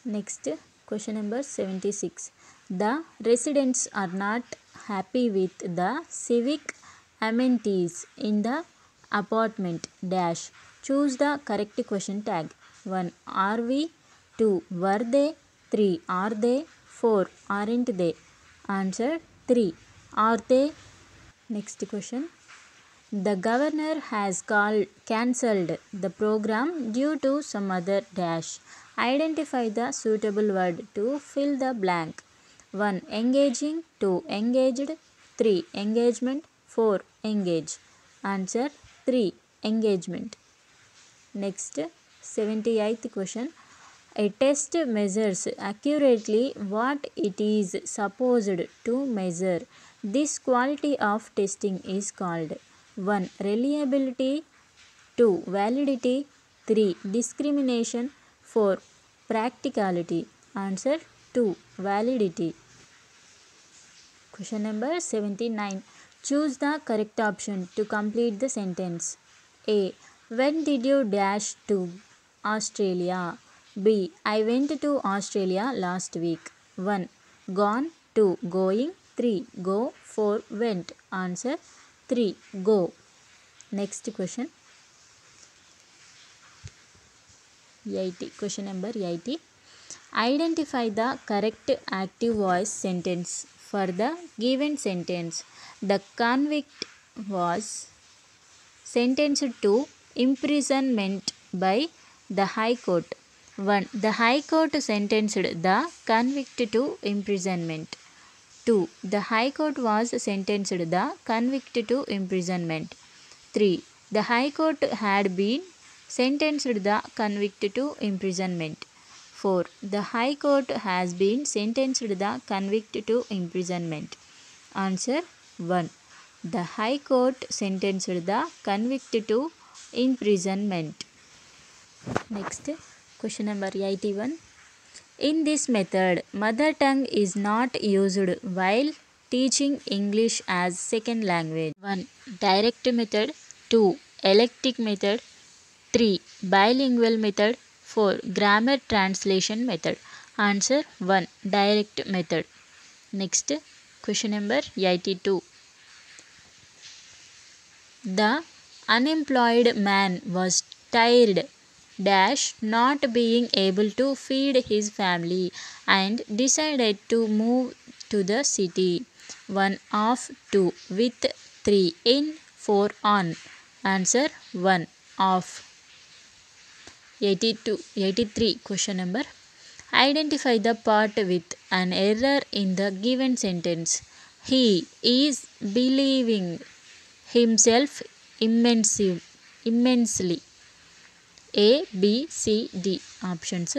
A: Next, question number 76. The residents are not happy with the civic amenities in the apartment dash. Choose the correct question tag. 1. Are we? 2. Were they? 3. Are they? 4. Aren't they? Answer 3. Are they? Next question. The governor has cancelled the program due to some other dash. Identify the suitable word to fill the blank. 1. Engaging. 2. Engaged. 3. Engagement. 4. Engage. Answer 3. Engagement. Next, 78th question. A test measures accurately what it is supposed to measure. This quality of testing is called 1. Reliability, 2. Validity, 3. Discrimination, 4. Practicality. Answer 2. Validity. Question number 79. Choose the correct option to complete the sentence. A. When did you dash to Australia? B. I went to Australia last week. 1. Gone. 2. Going. 3. Go. 4. Went. Answer 3. Go. Next question. 80. Question number 80. Identify the correct active voice sentence for the given sentence. The convict was sentenced to imprisonment by the High Court. 1. The High Court sentenced the convict to imprisonment. 2. The High Court was sentenced the convict to imprisonment. 3. The High Court had been sentenced the convict to imprisonment. 4. The High Court has been sentenced the convict to imprisonment. Answer 1. The High Court sentenced the convict to imprisonment. Next, question number 81. In this method, mother tongue is not used while teaching English as second language. 1. Direct method. 2. Elective method. 3. Bilingual method. 4. Grammar translation method. Answer 1. Direct method. Next, question number 82. The unemployed man was tired dash not being able to feed his family and decided to move to the city. 1 off, 2 with, 3 in, 4 on. Answer 1 off. 83 question number. Identify the part with an error in the given sentence. He is believing himself immensely. A, B, C, D. Options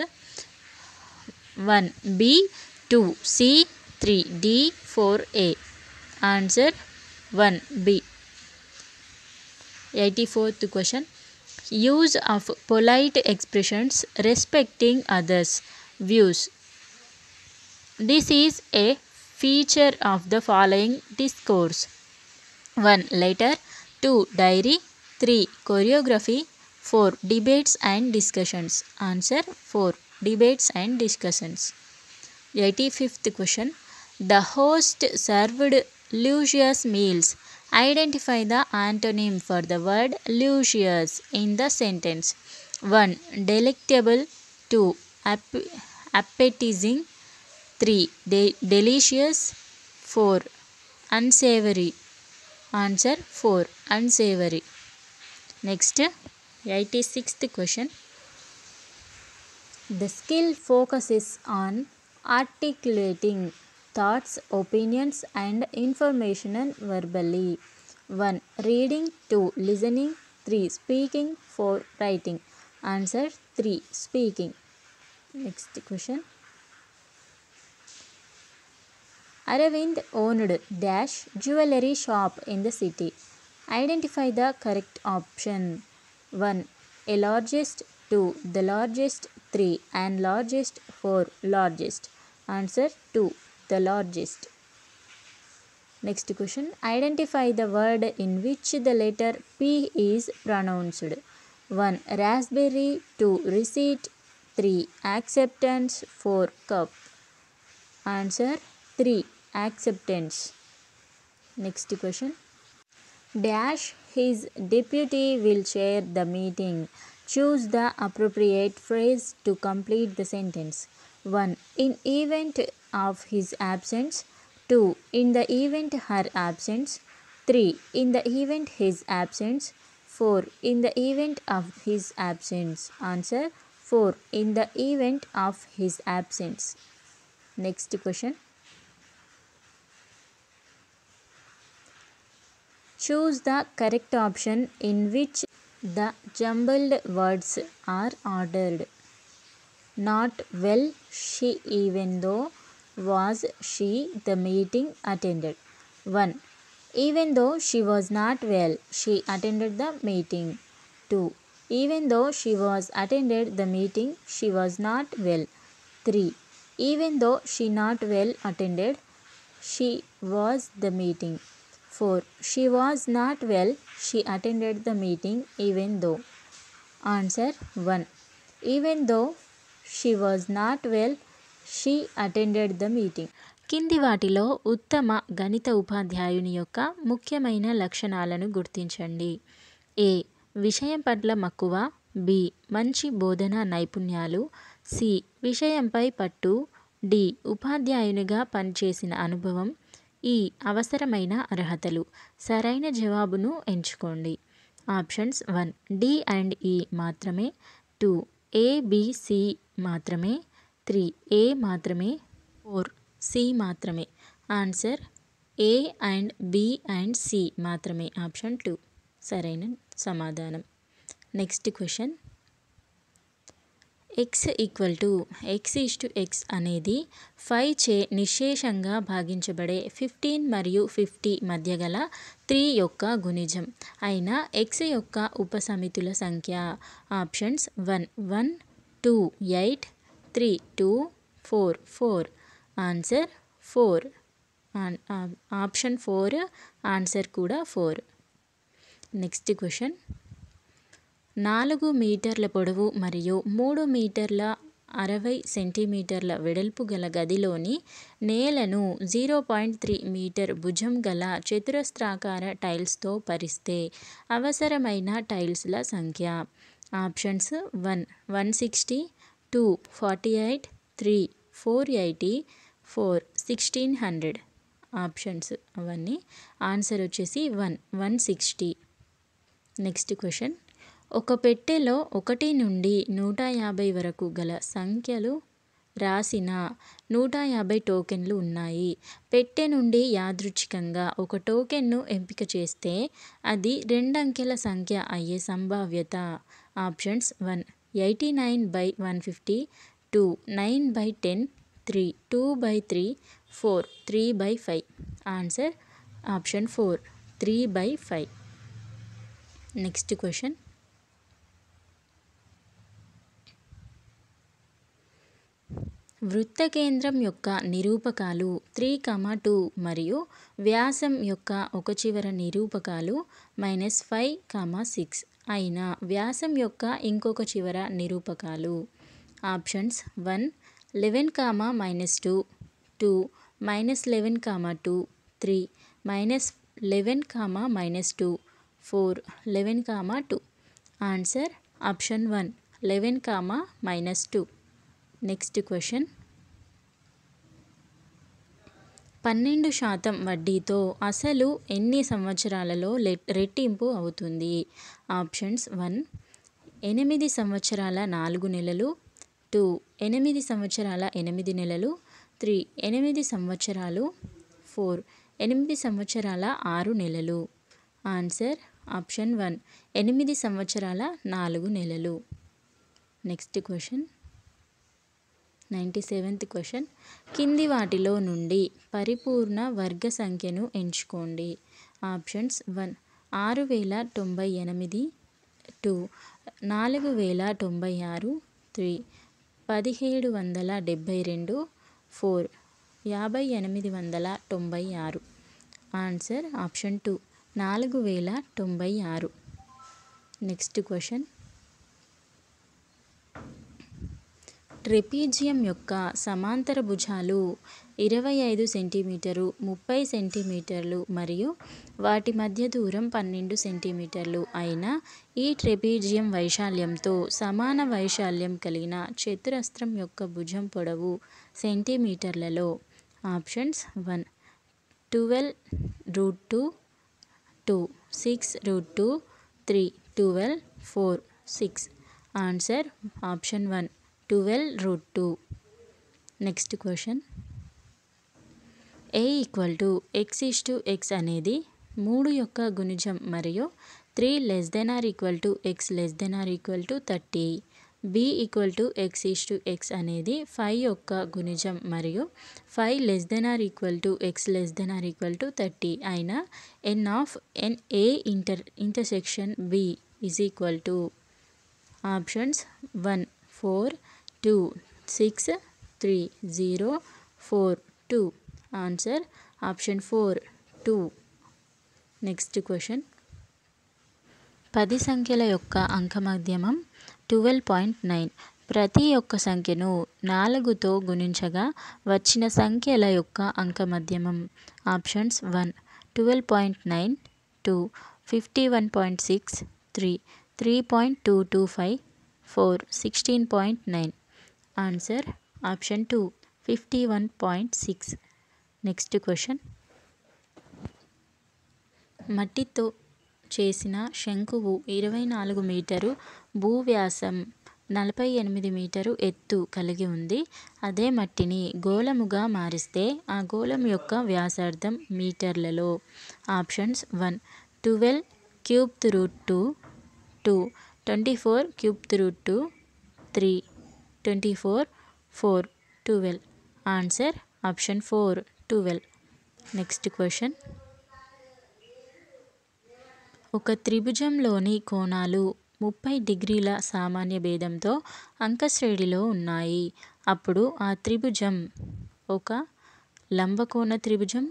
A: 1 B, 2 C, 3 D, 4 A. Answer 1 B. 84th question. Use of polite expressions respecting others' views. This is a feature of the following discourse. 1. Letter. 2. Diary. 3. Choreography. 4. Debates and discussions. Answer 4. Debates and discussions. 85th question. The host served luscious meals. Identify the antonym for the word luscious in the sentence. 1. Delectable. 2. Appetizing. 3. Delicious. 4. Unsavory. Answer 4. Unsavory. Next, 86th question. The skill focuses on articulating thoughts, opinions and information verbally. 1. Reading. 2. Listening. 3. Speaking. 4. Writing. Answer 3. Speaking. Next question. Aravind owned dash jewelry shop in the city. Identify the correct option. 1. A largest. 2. The largest. 3. And largest. 4. Largest. Answer 2. The largest. Next question. Identify the word in which the letter P is pronounced. 1. Raspberry. 2. Receipt. 3. Acceptance. 4. Cup. Answer 3. Acceptance. Next question. Dash his deputy will chair the meeting. Choose the appropriate phrase to complete the sentence. 1. In event of his absence. 2. In the event her absence. 3. In the event his absence. 4. In the event of his absence. Answer 4. In the event of his absence. Next question. Choose the correct option in which the jumbled words are ordered. Not well, she even though was she the meeting attended. 1. Even though she was not well, she attended the meeting. 2. Even though she was attended the meeting, she was not well. 3. Even though she not well attended, she was the meeting. 4. She was not well, she attended the meeting even though. Answer 1. Even though she was not well, she attended the meeting. కింది వాటిలో ఉత్తమ గణిత ఉపాధ్యాయుని యొక్క ముఖ్యమైన లక్షణాలను గుర్తించండి. ఏ. విషయం పట్ల మక్కువ. బి. మంచి బోధనా నైపుణ్యాలు. సి. విషయంపై పట్టు. డి. ఉపాధ్యాయునిగా పనిచేసిన అనుభవం. ఈ. అవసరమైన అర్హతలు. సరైన జవాబును ఎంచుకోండి. ఆప్షన్స్ 1. డి అండ్ ఈ మాత్రమే. 2. ఏ బి సి మాత్రమే. 3. ఏ మాత్రమే. 4. సి మాత్రమే. Answer A and B and C మాత్రమే. ఆప్షన్ 2 సరైన సమాధానం. Next question. x అనేది 5 చే నిశ్శేషంగా భాగించబడే 15 మరియు 50 మధ్య గల 3 యొక్క గుణిజం అయిన x యొక్క ఉపసమితుల సంఖ్య. ఆప్షన్స్ 1 1 2 8 3 2 4 4. ఆన్సర్ 4. ఆప్షన్ 4 ఆన్సర్ కూడా 4. Next question. 4 మీటర్ల పొడవు మరియు 3 మీటర్ల 60 సెంటీమీటర్ల వెడల్పు గల గదిలోని నేలను 0.3 మీటర్ భుజం గల చతురస్రాకార టైల్స్తో పరిస్తే అవసరమైన టైల్స్ల సంఖ్య. ఆప్షన్స్ 1 160 2 48 3 480 4 1600. ఆప్షన్స్ అవన్నీ. ఆన్సర్ వచ్చేసి 1 160. Next question. ఒక పెట్టెలో 1 నుండి 150 వరకు గల సంఖ్యలు రాసిన 150 టోకెన్లు ఉన్నాయి. పెట్టె నుండి యాదృచ్ఛికంగా ఒక టోకెన్ను ఎంపిక చేస్తే అది 2 అంకెల సంఖ్య అయ్యే సంభావ్యత. Options 1 89/150 2 9/10 3 2/3 4 3/5. Answer option 4 3/5. Next question. వృత్త కేంద్రం యొక్క నిరూపకాలు 3, 2 మరియు వ్యాసం యొక్క ఒక చివర నిరూపకాలు -5, 6 అయిన వ్యాసం యొక్క ఇంకొక చివర నిరూపకాలు. Options 1 11, -2 2 -11, 2 3 -11, -2 4 11, 2. Answer option 1 11, -2. Next question. 12% వడ్డీతో అసలు ఎన్ని సంవత్సరాలలో రెట్టింపు అవుతుంది? ఆప్షన్స్ 1 8 సంవత్సరాల 4 నెలలు. 2 8 సంవత్సరాల 8 నెలలు. 3 8 సంవత్సరాలు. 4 8 సంవత్సరాల 6 నెలలు. ఆన్సర్ ఆప్షన్ 1 8 సంవత్సరాల 4 నెలలు. Next question. 97th question. కింది వాటిలో నుండి పరిపూర్ణ వర్గ సంఖ్యను ఎంచుకోండి. Options 1 6098 2 4096 3 1772 4 5896. Answer option 2 4096. Next question. Trapezium యొక్క సమాంతర భుజాలు 25 సెంటీమీటరు 30 సెంటీమీటర్లు మరియు వాటి మధ్య దూరం 12 సెంటీమీటర్లు అయిన ఈ ట్రెపీజియం వైశాల్యంతో సమాన వైశాల్యం కలిగిన చతురస్రం యొక్క భుజం పొడవు సెంటీమీటర్లలో. Options 1 12√2 2 6√2 3 12 4 6. Answer option 1 12√2. Next question. A = x:x అనేది 3 యొక్క గుణిజం మరియు 3 < x < 30. b = x అనేది 5 యొక్క గుణిజం మరియు 5 < x < 30 అయిన n of a intersection b = options 1 4 2 6 3 0 4 2. Answer option 4 2. Next question. 10 సంఖ్యల యొక్క అంకమధ్యమం 12.9. ప్రతి ఒక్క సంఖ్యను 4తో గుణించగా వచ్చిన సంఖ్యల యొక్క అంకమధ్యమం. Options 1 12.9 2 51.6 3 3.225 4 16.9. Answer option 2 51.6. Next question. మట్టితో చేసిన శంకువు 24 మీటరు భూవ్యాసం 48 మీటరు ఎత్తు కలిగి ఉంది. అదే మట్టిని గోళముగా మారిస్తే ఆ గోళం యొక్క వ్యాసార్థం మీటర్లలో. Options 1 12√2 2 24√2 3 24 4 12. Answer option 4 12. Next question. ఒక త్రిభుజంలోని కోణాలు 30 డిగ్రీల సామాన్య భేదంతో అంకశ్రేణిలో ఉన్నాయి. అప్పుడు ఆ త్రిభుజం ఒక లంబకోణ త్రిభుజం.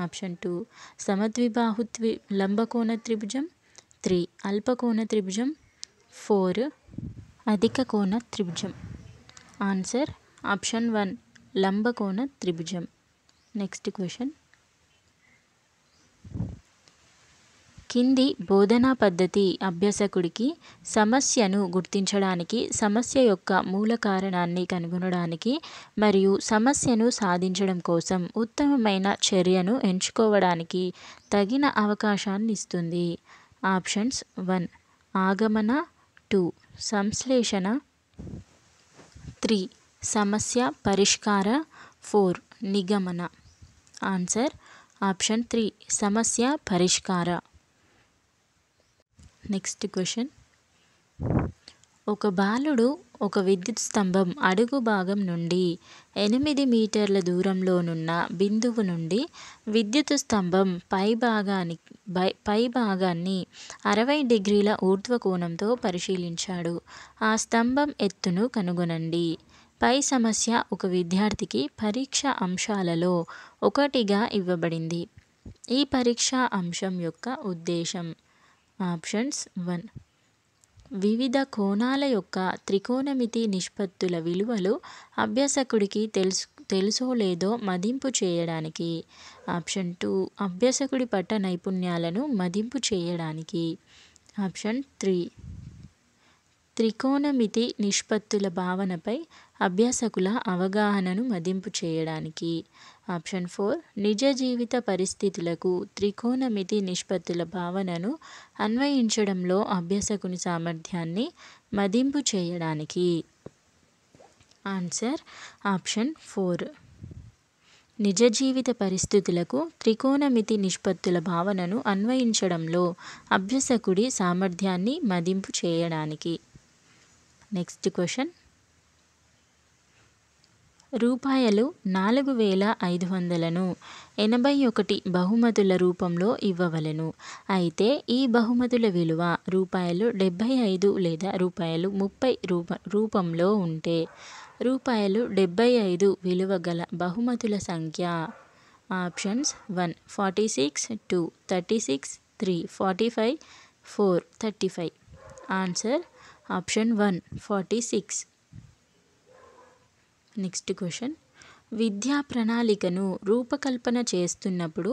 A: ఆప్షన్ 2 సమద్విబాహు లంబకోణ త్రిభుజం. 3 అల్పకోణ త్రిభుజం. 4 అధిక కోణ త్రిభుజం. ఆన్సర్ ఆప్షన్ 1 లంబకోణ త్రిభుజం. Next question. కింది బోధనా పద్ధతి అభ్యాసకుడికి సమస్యను గుర్తించడానికి, సమస్య యొక్క మూల కారణాన్ని కనుగొనడానికి మరియు సమస్యను సాధించడం కోసం ఉత్తమమైన చర్యను ఎంచుకోవడానికి తగిన అవకాశాన్ని ఇస్తుంది. ఆప్షన్స్ 1 ఆగమన, 2 సంశ్లేషణ, 3 సమస్య పరిష్కార, 4 నిగమన. ఆన్సర్ ఆప్షన్ 3 సమస్య పరిష్కార. Next question. ఒక బాలుడు ఒక విద్యుత్ స్తంభం అడుగు భాగం నుండి 8 మీటర్ల దూరంలోనున్న బిందువు నుండి విద్యుత్ స్తంభం పై భాగాన్ని 60 డిగ్రీల ఊర్ధ్వ కోణంతో పరిశీలించాడు. ఆ స్తంభం ఎత్తును కనుగొనండి. పై సమస్య ఒక విద్యార్థికి పరీక్ష అంశాలలో ఒకటిగా ఇవ్వబడింది. ఈ పరీక్షా అంశం యొక్క ఉద్దేశం. ఆప్షన్స్ 1 వివిధ కోణాల యొక్క త్రికోణమితి నిష్పత్తుల విలువలు అభ్యాసకుడికి తెలుసో లేదో మదింపు చేయడానికి. ఆప్షన్ 2 అభ్యాసకుడి పట్ట నైపుణ్యాలను మదింపు చేయడానికి. ఆప్షన్ 3 త్రికోణమితి నిష్పత్తుల భావనపై అభ్యాసకుల అవగాహనను మదింపు చేయడానికి. ఆప్షన్ 4 నిజ జీవిత పరిస్థితులకు త్రికోణమితి నిష్పత్తుల భావనను అన్వయించడంలో అభ్యాసకుని సామర్థ్యాన్ని మదింపు చేయడానికి. ఆన్సర్ ఆప్షన్ 4 నిజ జీవిత పరిస్థితులకు త్రికోణమితి నిష్పత్తుల భావనను అన్వయించడంలో అభ్యాసకుడి సామర్థ్యాన్ని మదింపు చేయడానికి. Next question. రూపాయలు 4500ను 81 బహుమతుల రూపంలో ఇవ్వవలెను. అయితే ఈ బహుమతుల విలువ రూపాయలు 75 లేదా రూపాయలు 30 రూపంలో ఉంటే రూపాయలు 75 విలువ గల బహుమతుల సంఖ్య. Options 1 46 2 36 3 45 4 35. Answer option 1 46. Next question. విద్యా ప్రణాళికను రూపకల్పన చేస్తున్నప్పుడు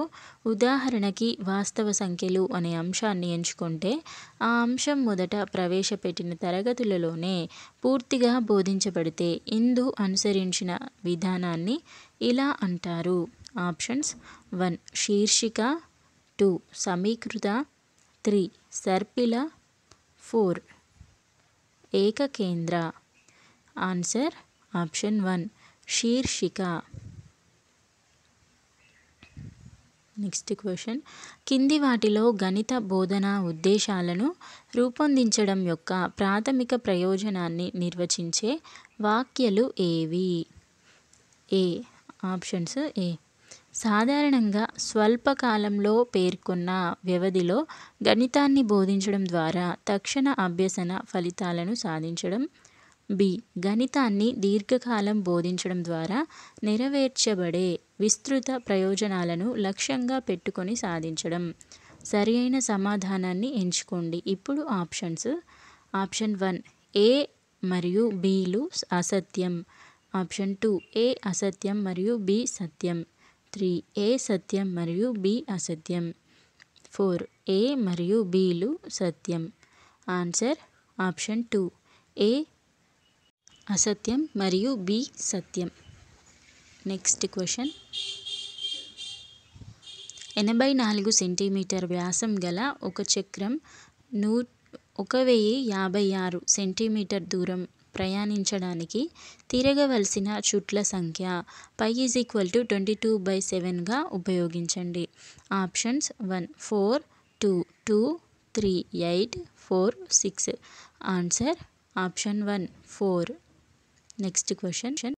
A: ఉదాహరణకి వాస్తవ సంఖ్యలు అనే అంశాన్ని ఎంచుకుంటే ఆ అంశం మొదట ప్రవేశపెట్టిన తరగతులలోనే పూర్తిగా బోధించబడితే ఇందు అనుసరించిన విధానాన్ని ఇలా అంటారు. ఆప్షన్స్ 1 శీర్షిక, 2 సమీకృత, 3 సర్పిల, 4 ఏకకేంద్ర. ఆన్సర్ ఆప్షన్ 1 శీర్షిక. నెక్స్ట్ క్వశ్చన్, కింది వాటిలో గణిత బోధనా ఉద్దేశాలను రూపొందించడం యొక్క ప్రాథమిక ప్రయోజనాన్ని నిర్వచించే వాక్యాలు ఏవి? ఏ ఆప్షన్స్ ఏ, సాధారణంగా స్వల్పకాలంలో పేర్కొన్న వ్యవధిలో గణితాన్ని బోధించడం ద్వారా తక్షణ అభ్యసన ఫలితాలను సాధించడం. బి, గణితాన్ని దీర్ఘకాలం బోధించడం ద్వారా నెరవేర్చబడే విస్తృత ప్రయోజనాలను లక్ష్యంగా పెట్టుకొని సాధించడం. సరి అయిన సమాధానాన్ని ఎంచుకోండి. ఇప్పుడు ఆప్షన్స్. ఆప్షన్ 1 ఏ మరియు బిలు అసత్యం. ఆప్షన్ 2 ఏ అసత్యం మరియు బి సత్యం. 3 ఏ సత్యం మరియు బి అసత్యం. 4 ఏ మరియు బిలు సత్యం. ఆన్సర్ ఆప్షన్ 2 ఏ అసత్యం మరియు బి సత్యం. నెక్స్ట్ క్వశ్చన్, 84 సెంటీమీటర్ వ్యాసం గల ఒక చక్రం 1056 సెంటీమీటర్ దూరం ప్రయాణించడానికి తిరగవలసిన చుట్ల సంఖ్య π = 22/7గా ఉపయోగించండి. Options 1 4 2 2 3 8 4 6. Answer option 1 4. Next question,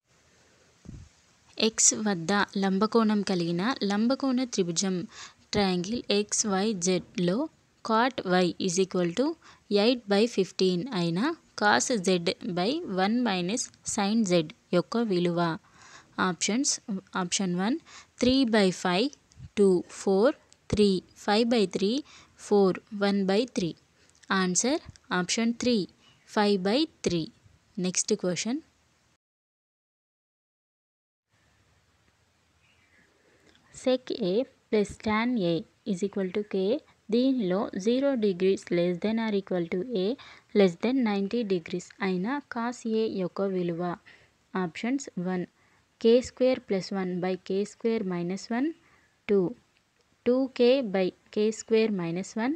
A: x వద్ద లంబకోణం కలిగిన లంబకోణ త్రిభుజం ట్రయాంగిల్ XYZలో cot y = 8/15 అయిన cos z/1 - sin z యొక్క విలువ. Options. Option 1 3/5 2 4 3 5/3 4 1/3. Answer option 3 5/3. Next question, sec a plus tan a = k. దీనిలో 0 degrees <= a <90 degrees అయిన cos a యొక్క విలువ. Options 1 k² + 1/k² - 1 2 2k/k² - 1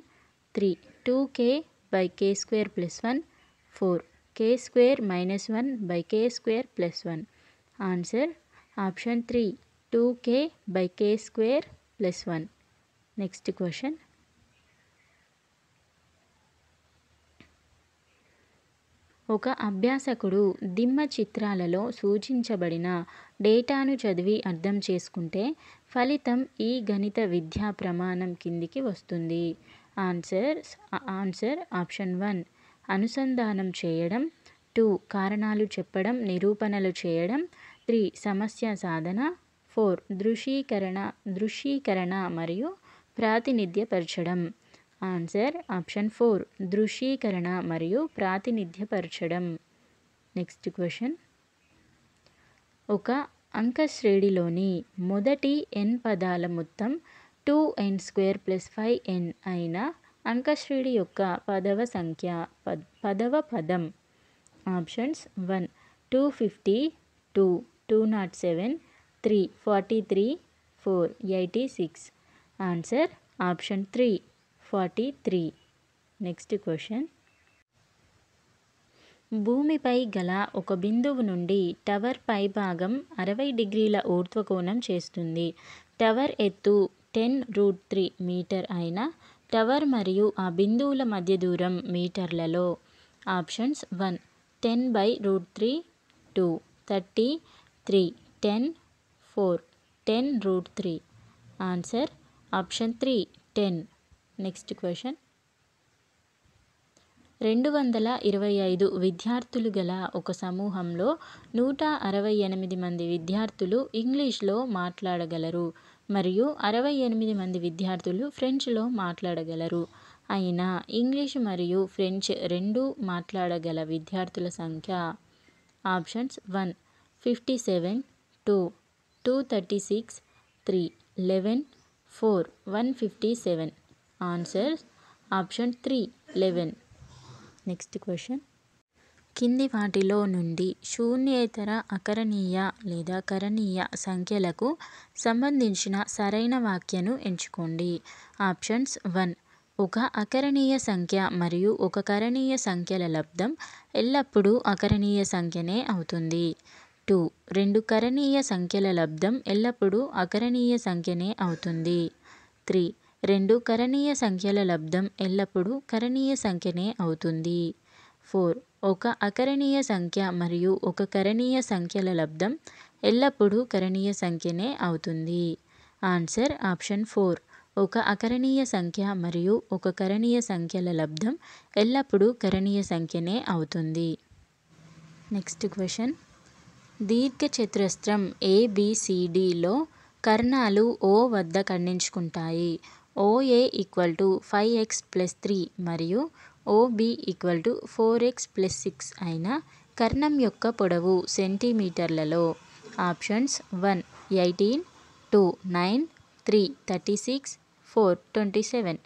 A: 3 2k/k² + 1 4 k² - 1/k² + 1. Answer option 3 2k/k² + 1. Next question, ఒక అభ్యాసకుడు దిమ్మ చిత్రాలలో సూచించబడిన డేటాను చదివి అర్థం చేసుకుంటే ఫలితం ఈ గణిత విద్యా ప్రమాణం కిందికి వస్తుంది. ఆన్సర్ ఆప్షన్ 1 అనుసంధానం చేయడం. 2 కారణాలు చెప్పడం, నిరూపణలు చేయడం. 3 సమస్య సాధన. 4 దృశ్యీకరణ మరియు ప్రాతినిధ్యపరచడం. ఆన్సర్ ఆప్షన్ 4 దృశ్యీకరణ మరియు ప్రాతినిధ్యపరచడం. నెక్స్ట్ క్వశ్చన్, ఒక అంకశ్రేణిలోని మొదటి n పదాల మొత్తం 2n² + 5n అయిన అంకశ్రేణి యొక్క పదవ పదం. Options 1 250 2 207 3 43 4 86. Answer option 3 43. Next question, భూమిపై గల ఒక బిందువు నుండి టవర్ పైభాగం 60 డిగ్రీల ఊర్ధ్వకోణం చేస్తుంది. టవర్ ఎత్తు 10√3 మీటర్ అయిన టవర్ మరియు ఆ బిందువుల మధ్య దూరం మీటర్లలో. Options 1 10/√3 2 30 3 10 4 10√3. Answer option 3 10. Next question, 225 విద్యార్థులు గల ఒక సమూహంలో 168 మంది విద్యార్థులు ఇంగ్లీష్లో మాట్లాడగలరు మరియు 68 మంది విద్యార్థులు ఫ్రెంచ్లో మాట్లాడగలరు. అయినా ఇంగ్లీష్ మరియు ఫ్రెంచ్ రెండూ మాట్లాడగల విద్యార్థుల సంఖ్య. Options 1 57 2 236 3 11 4 157. Answer option 3 11. Next question, కింది వాటిలో నుండి శూన్యేతర అకరణీయ లేదా కరణీయ సంఖ్యలకు సంబంధించిన సరైన వాక్యను ఎంచుకోండి. ఆప్షన్స్ 1 ఒక అకరణీయ సంఖ్య మరియు ఒక కరణీయ సంఖ్యల లబ్దం ఎల్లప్పుడూ అకరణీయ సంఖ్యనే అవుతుంది. 2 రెండు కరణీయ సంఖ్యల లబ్దం ఎల్లప్పుడూ అకరణీయ సంఖ్యనే అవుతుంది. 3. రెండు కరణీయ సంఖ్యల లబ్దం ఎల్లప్పుడూ కరణీయ సంఖ్యనే అవుతుంది. 4. ఒక అకరణీయ సంఖ్య మరియు ఒక కరణీయ సంఖ్యల లబ్దం ఎల్లప్పుడూ కరణీయ సంఖ్యనే అవుతుంది. Answer option 4. ఒక అకరణీయ సంఖ్య మరియు ఒక కరణీయ సంఖ్యల లబ్దం ఎల్లప్పుడూ కరణీయ సంఖ్యనే అవుతుంది. Next question. దీర్ఘచతురస్రం ABCDలో కర్ణాలు O వద్ద ఖండించుకుంటాయి. OA = 5x + 3 మరియు OB = 4x + 6 అయిన కర్ణం యొక్క పొడవు సెంటీమీటర్లలో. Options 1 18, 2 9, 3 36, 4 27.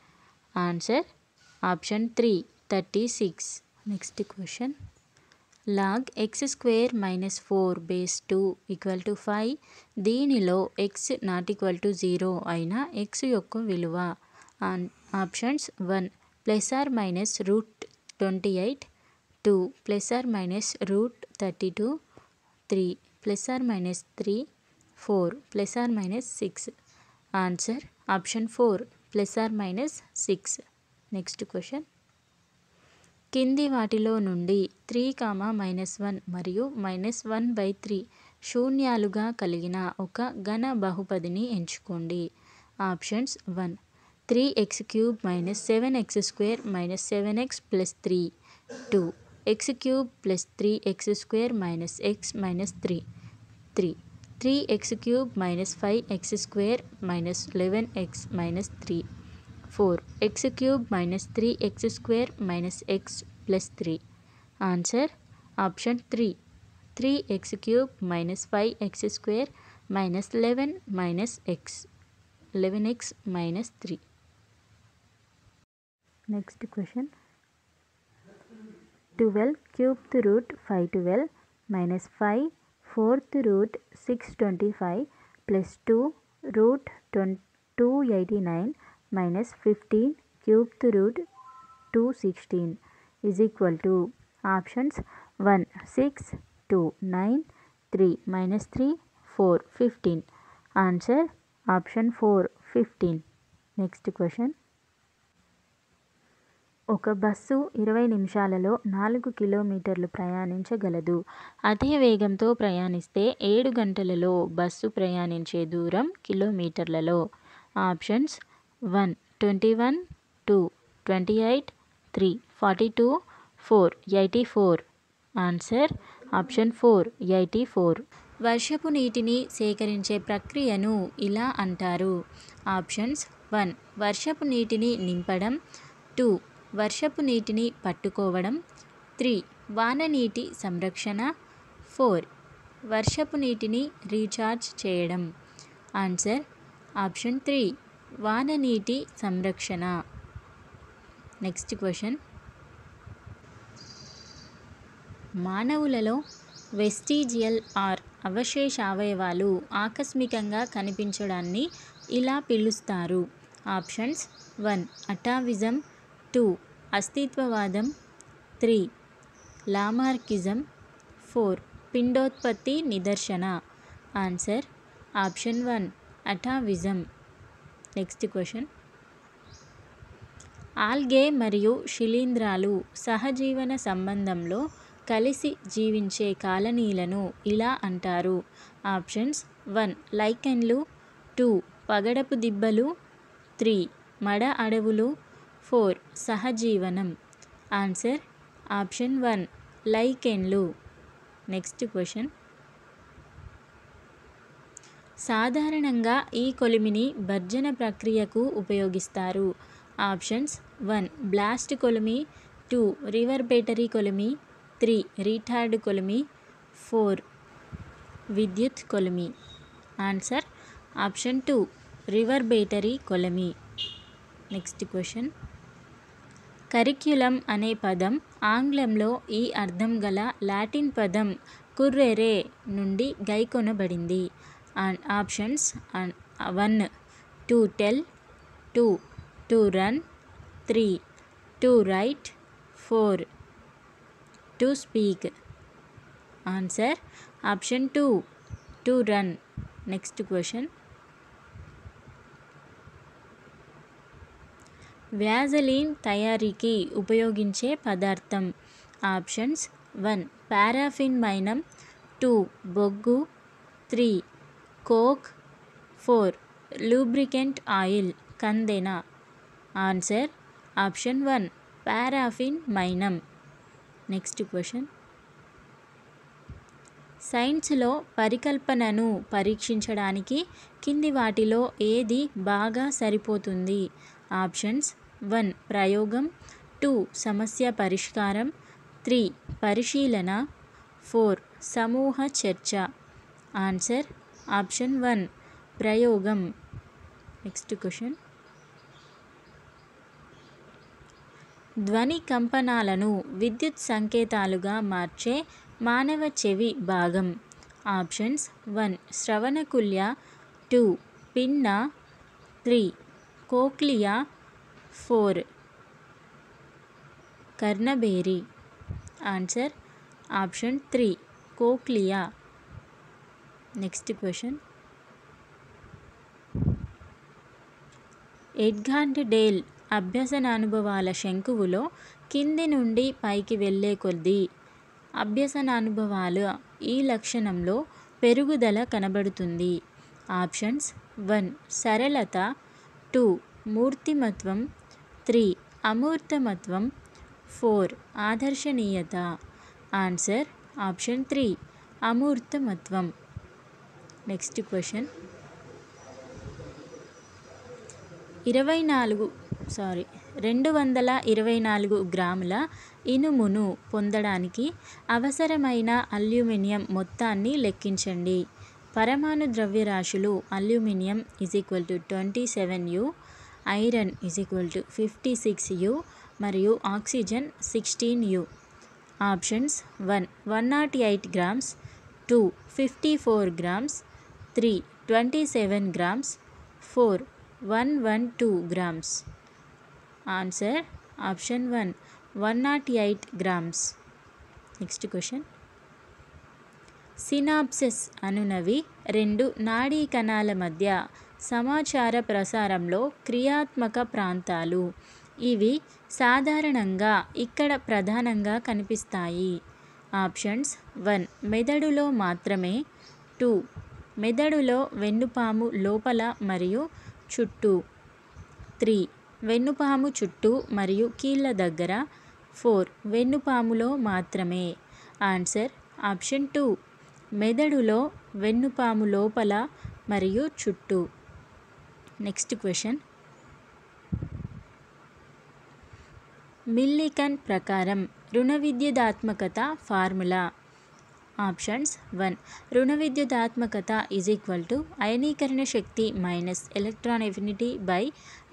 A: Answer option 3 36. Next question. log x² - 4/2 = 5 దీనిలో x ≠ 0 అయిన x యొక్క విలువ. Options 1 ±√28, 2 ±√32, 3 ±3, 4 ±6. Answer option 4 ±6. Next question. కింది వాటిలో నుండి 3, -1 మరియు -1/3 శూన్యాలుగా కలిగిన ఒక ఘన బహుపదిని ఎంచుకోండి. Options 1 3x³ - 7x² - 7x + 3, 2 x³ + 3x² - x - 3, 3 3x³ - 5x² - 11x - 3, 4 x³ - 3x² - x + 3. Answer option 3 3x³ - 5x² - 11x - 3. Next question. 12³ √ 512 - 5 4th √ 625 + 2 √289 - 15 3rd √ 216 = options 1 6, 2 9, 3 -3, 4 15. Answer option 4 15. Next question. ఒక bus 20 నిమిషాలలో 4 కిలోమీటర్లు ప్రయాణించగలదు. అదే వేగంతో ప్రయాణిస్తే 7 గంటలలో బస్సు ప్రయాణించే దూరం కిలోమీటర్లలో. ఆప్షన్స్ 1 21, 2 28, 3 42, 4 84. Answer option 4 84. వర్షపు నీటిని సేకరించే ప్రక్రియను ఇలా అంటారు. ఆప్షన్స్ 1 వర్షపు నీటిని నింపడం, 2 వర్షపు నీటిని పట్టుకోవడం, 3 వాననీటి సంరక్షణ, 4 వర్షపు నీటిని రీఛార్జ్ చేయడం. ఆన్సర్ ఆప్షన్ 3 వాననీటి సంరక్షణ. Next question. మానవులలో వెస్టిజియల్ అవశేష అవయవాలు ఆకస్మికంగా కనిపించడాన్ని ఇలా పిలుస్తారు. ఆప్షన్స్ 1 అటావిజం, 2 అస్తిత్వవాదం, 3 లామార్కిజం, 4 పిండోత్పత్తి నిదర్శన. Answer option 1 atavism. Next question. Algae మరియు శిలీంధ్రాలు సహజీవన సంబంధంలో కలిసి జీవించే కాలనీలను ఇలా అంటారు. ఆప్షన్స్ 1 లైకెన్లు, 2 పగడపు దిబ్బలు, 3 మడ అడవులు, 4 సహజీవనం. ఆన్సర్ ఆప్షన్ 1 లైకెన్లు. Next question. సాధారణంగా ఈ కొలిమిని భర్జన ప్రక్రియకు ఉపయోగిస్తారు. ఆప్షన్స్ 1 బ్లాస్ట్ కొలిమి, 2 రివర్బేటరీ కొలిమి, 3 రీటార్డ్ కొలిమి, 4 విద్యుత్ కొలిమి. ఆన్సర్ ఆప్షన్ 2 రివర్బేటరీ కొలిమి. Next question. కరిక్యులం అనే పదం ఆంగ్లంలో ఈ అర్థం గల లాటిన్ పదం కుర్రెరే నుండి గైకొనబడింది. Options 1 to tell, 2 to run, 3 to write, 4 to speak. Answer option 2 to run. Next question. Vaseline తయారీకి ఉపయోగించే పదార్థం. ఆప్షన్స్ 1 పారాఫిన్ మైనం, 2 బొగ్గు, 3 కోక్, 4 లూబ్రికెంట్ ఆయిల్ కందెన. ఆన్సర్ ఆప్షన్ 1 పారాఫిన్ మైనం. Next question. సైన్స్లో పరికల్పనను పరీక్షించడానికి కింది వాటిలో ఏది బాగా సరిపోతుంది? ఆప్షన్స్ 1 ప్రయోగం, 2 సమస్య పరిష్కారం, 3 పరిశీలన, 4 సమూహ చర్చ. ఆన్సర్ ఆప్షన్ 1 ప్రయోగం. Next question. ధ్వని కంపనాలను విద్యుత్ సంకేతాలుగా మార్చే మానవ చెవి భాగం. ఆప్షన్స్ 1 శ్రవణకుల్య, 2 పిన్న, 3 కోక్లియా, 4 కర్ణబేరి. Answer option 3 cochlea. Next question. Edgar Dale అభ్యసనానుభవాల శంకువులో కింది నుండి పైకి వెళ్ళే కొద్దీ అభ్యసనానుభవాల ఈ లక్షణంలో పెరుగుదల కనబడుతుంది. ఆప్షన్స్ 1 సరళత, 2 మూర్తిమత్వం, 3 అమూర్తమత్వం, 4 ఆదర్శనీయత. ఆన్సర్ ఆప్షన్ 3 అమూర్తమత్వం. Next question. 224 గ్రాముల ఇనుమును పొందడానికి అవసరమైన అల్యూమినియం మొత్తాన్ని లెక్కించండి. పరమాణు ద్రవ్యరాశులు అల్యూమినియం 27U, ఐరన్ 56U మరియు oxygen 16U. Options 1 108 grams, 2 54 grams, 3 27 grams, 4 112 grams. Answer option 1 108 grams. Next question. Synapses అనునవి 2 నాడీ కణాల మధ్య సమాచార ప్రసారంలో క్రియాత్మక ప్రాంతాలు. ఇవి సాధారణంగా ఇక్కడ ప్రధానంగా కనిపిస్తాయి. ఆప్షన్స్ 1 మెదడులో మాత్రమే, 2 మెదడులో వెన్నుపాము లోపల మరియు చుట్టూ, 3 వెన్నుపాము చుట్టూ మరియు కీళ్ళ దగ్గర, 4 వెన్నుపాములో మాత్రమే. ఆన్సర్ ఆప్షన్ 2 మెదడులో వెన్నుపాము లోపల మరియు చుట్టూ. Next question. మిల్లికన్ ప్రకారం రుణ విద్యుదాత్మకత ఫార్ములా. ఆప్షన్స్ 1 రుణ విద్యుదాత్మకత అయనీకరణ శక్తి మైనస్ ఎలక్ట్రాన్ ఎఫినిటీ బై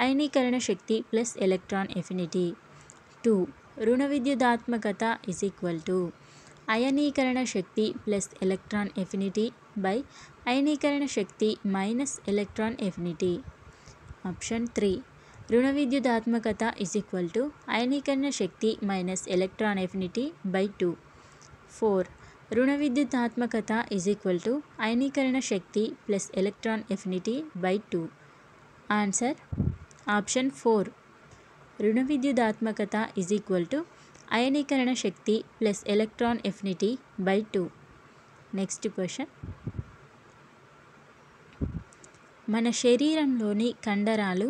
A: అయనీకరణ శక్తి ప్లస్ ఎలక్ట్రాన్ ఎఫినిటీ. 2 రుణ విద్యుదాత్మకత అయనీకరణ శక్తి ప్లస్ ఎలక్ట్రాన్ ఎఫినిటీ బై అయనీకరణ శక్తి మైనస్ ఎలక్ట్రాన్ ఎఫినిటీ. ఆప్షన్ 3 రుణ విద్యుదాత్మకత అయనీకరణ శక్తి మైనస్ ఎలక్ట్రాన్ ఎఫినిటీ బై 2. 4 రుణ విద్యుదాత్మకత అయనీకరణ శక్తి plus electron affinity by 2. Answer option 4 రుణ విద్యుదాత్మకత అయనీకరణ శక్తి plus electron affinity by 2. Next question. మన శరీరంలోని కండరాలు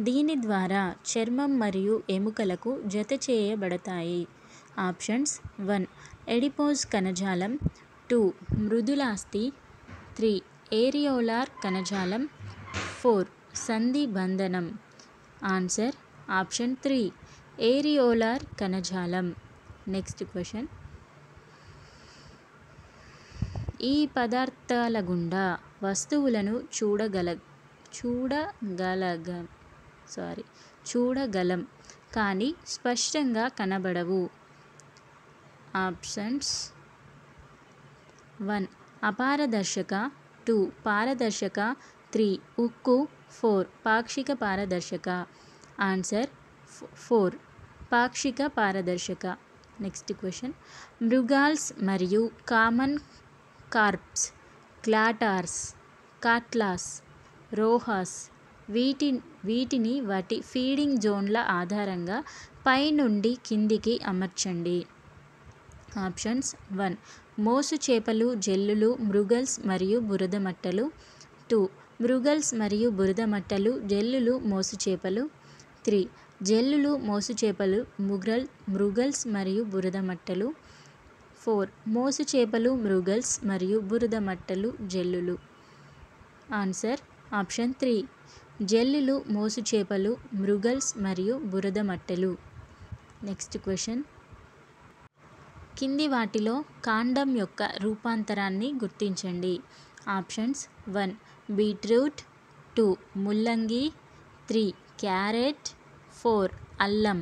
A: దీని ద్వారా చర్మం మరియు ఎముకలకు జత చేయబడతాయి. ఆప్షన్స్ 1 ఎడిపోజ్ కణజాలం, 2 మృదులాస్థి, 3 ఏరియోలార్ కణజాలం, 4 సంధి బంధనం. ఆన్సర్ ఆప్షన్ 3 ఏరియోలార్ కణజాలం. Next question. ఈ పదార్థాల గుండా వస్తువులను చూడగలం కానీ స్పష్టంగా కనబడవు. ఆప్షన్స్ 1 అపారదర్శక, 2 పారదర్శక, 3 ఉక్కు, 4 పాక్షిక పారదర్శక. ఆన్సర్ 4 పాక్షిక పారదర్శక. Next question. మృగాల్స్ మరియు కామన్ కార్ప్స్, క్లాటార్స్, కాట్లాస్, రోహాస్, వీటి వీటిని వాటి ఫీడింగ్ జోన్ల ఆధారంగా పైనుండి కిందికి అమర్చండి. ఆప్షన్స్ 1 మోసు చేపలు, జెల్లులు, మృగల్స్ మరియు బురద మట్టలు. 2 మృగల్స్ మరియు బురద మట్టలు, జెల్లులు, మోసు చేపలు. 3 జెల్లులు, మోసు చేపలు, మృగల్స్ మరియు బురద మట్టలు. 4 మోసు చేపలు, మృగల్స్ మరియు బురద మట్టలు, జెల్లులు. ఆన్సర్ ఆప్షన్ 3 జెల్లులు, మోసు చేపలు, మృగల్స్ మరియు బురద మట్టలు. నెక్స్ట్ క్వశ్చన్, కింది వాటిలో కాండం యొక్క రూపాంతరాన్ని గుర్తించండి. ఆప్షన్స్ 1 బీట్రూట్, 2 ముల్లంగి, 3 క్యారెట్, 4 అల్లం.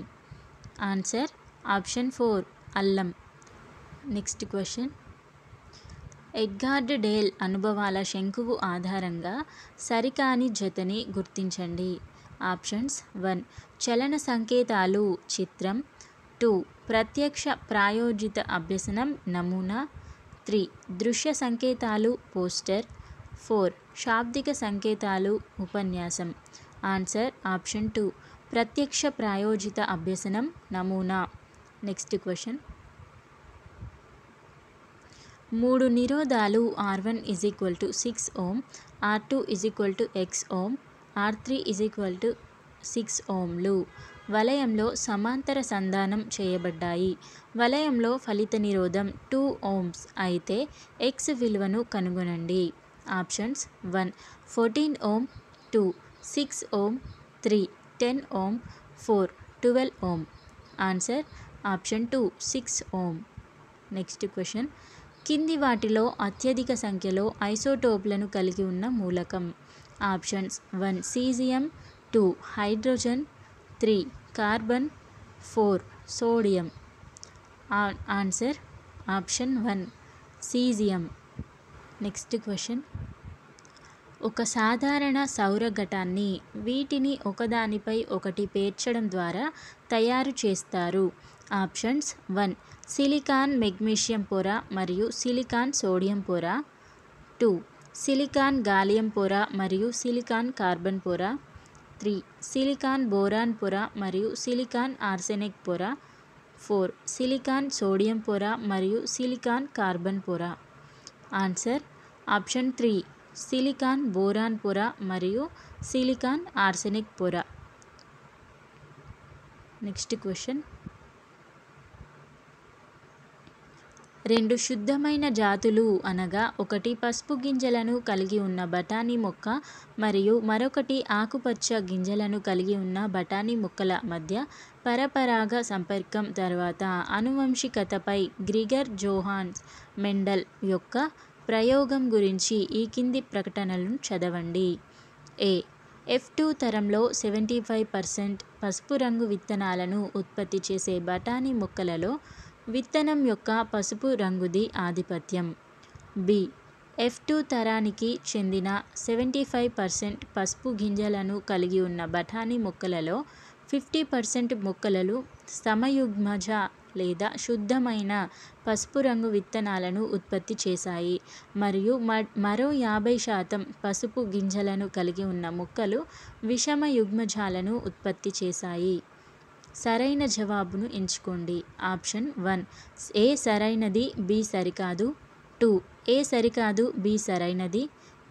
A: ఆన్సర్ ఆప్షన్ 4 అల్లం. నెక్స్ట్ క్వశ్చన్, ఎడ్గార్డ్ డేల్ అనుభవాల శంకువు ఆధారంగా సరికాని జతని గుర్తించండి. ఆప్షన్స్ 1 చలన సంకేతాలు చిత్రం, 2 ప్రత్యక్ష ప్రాయోజిత అభ్యసనం నమూనా, 3 దృశ్య సంకేతాలు పోస్టర్, 4 శాబ్దిక సంకేతాలు ఉపన్యాసం. ఆన్సర్ ఆప్షన్ 2 ప్రత్యక్ష ప్రాయోజిత అభ్యసనం నమూనా. నెక్స్ట్ క్వశ్చన్, 3 నిరోధాలు R1 6 ఓం, R2 X ఓం, R3 6 ఓంలు వలయంలో సమాంతర సంధానం చేయబడ్డాయి. వలయంలో ఫలిత నిరోధం 2 ohms అయితే X విలువను కనుగొనండి. Options 1 14 ohm, 2 6 ohm, 3 10 ohm, 4 12 ohm. Answer option 2 6 ohm. Next question, కింది వాటిలో అత్యధిక సంఖ్యలో ఐసోటోప్లను కలిగి ఉన్న మూలకం. Options 1 caesium, 2 hydrogen, 3 carbon, 4 sodium. Answer option 1 caesium. Next question, ఒక సాధారణ సౌర ఘటాన్ని వీటిని ఒకదానిపై ఒకటి పేర్చడం ద్వారా తయారు చేస్తారు. ఆప్షన్స్ 1 సిలికాన్ మెగ్నీషియం పొర మరియు సిలికాన్ సోడియం పొర, 2 సిలికాన్ గాలియం పొర మరియు సిలికాన్ కార్బన్ పొర, 3 సిలికాన్ బోరాన్ పొర మరియు సిలికాన్ ఆర్సెనిక్ పొర, 4 సిలికాన్ సోడియం పొర మరియు సిలికాన్ కార్బన్ పొర. ఆన్సర్ ఆప్షన్ 3 సిలికాన్ బోరాన్ పొర మరియు సిలికాన్ ఆర్సెనిక్ పొర. నెక్స్ట్ క్వశ్చన్, 2 శుద్ధమైన జాతులు అనగా ఒకటి పసుపు గింజలను కలిగి ఉన్న బఠానీ మొక్క మరియు మరొకటి ఆకుపచ్చ గింజలను కలిగి ఉన్న బఠానీ మొక్కల మధ్య పరపరాగ సంపర్కం తర్వాత ఆనువంశికతపై గ్రిగర్ జోహాన్స్ మెండల్ యొక్క ప్రయోగం గురించి ఈ కింది ప్రకటనలను చదవండి. ఏ F2 తరంలో 75% పసుపు రంగు విత్తనాలను ఉత్పత్తి చేసే బఠానీ మొక్కలలో విత్తనం యొక్క పసుపు రంగుది ఆధిపత్యం. బి F2 తరానికి చెందిన 75% పసుపు గింజలను కలిగి ఉన్న బఠానీ మొక్కలలో 50% మొక్కలు సమయుగ్మజ లేదా శుద్ధమైన పసుపు రంగు విత్తనాలను ఉత్పత్తి చేశాయి మరియు మరో 50% పసుపు గింజలను కలిగి ఉన్న మొక్కలు విషమ యుగ్మజాలను ఉత్పత్తి చేశాయి. సరైన జవాబును ఎంచుకోండి. ఆప్షన్ 1 ఏ సరైనది, బి సరికాదు, 2 ఏ సరికాదు, బి సరైనది,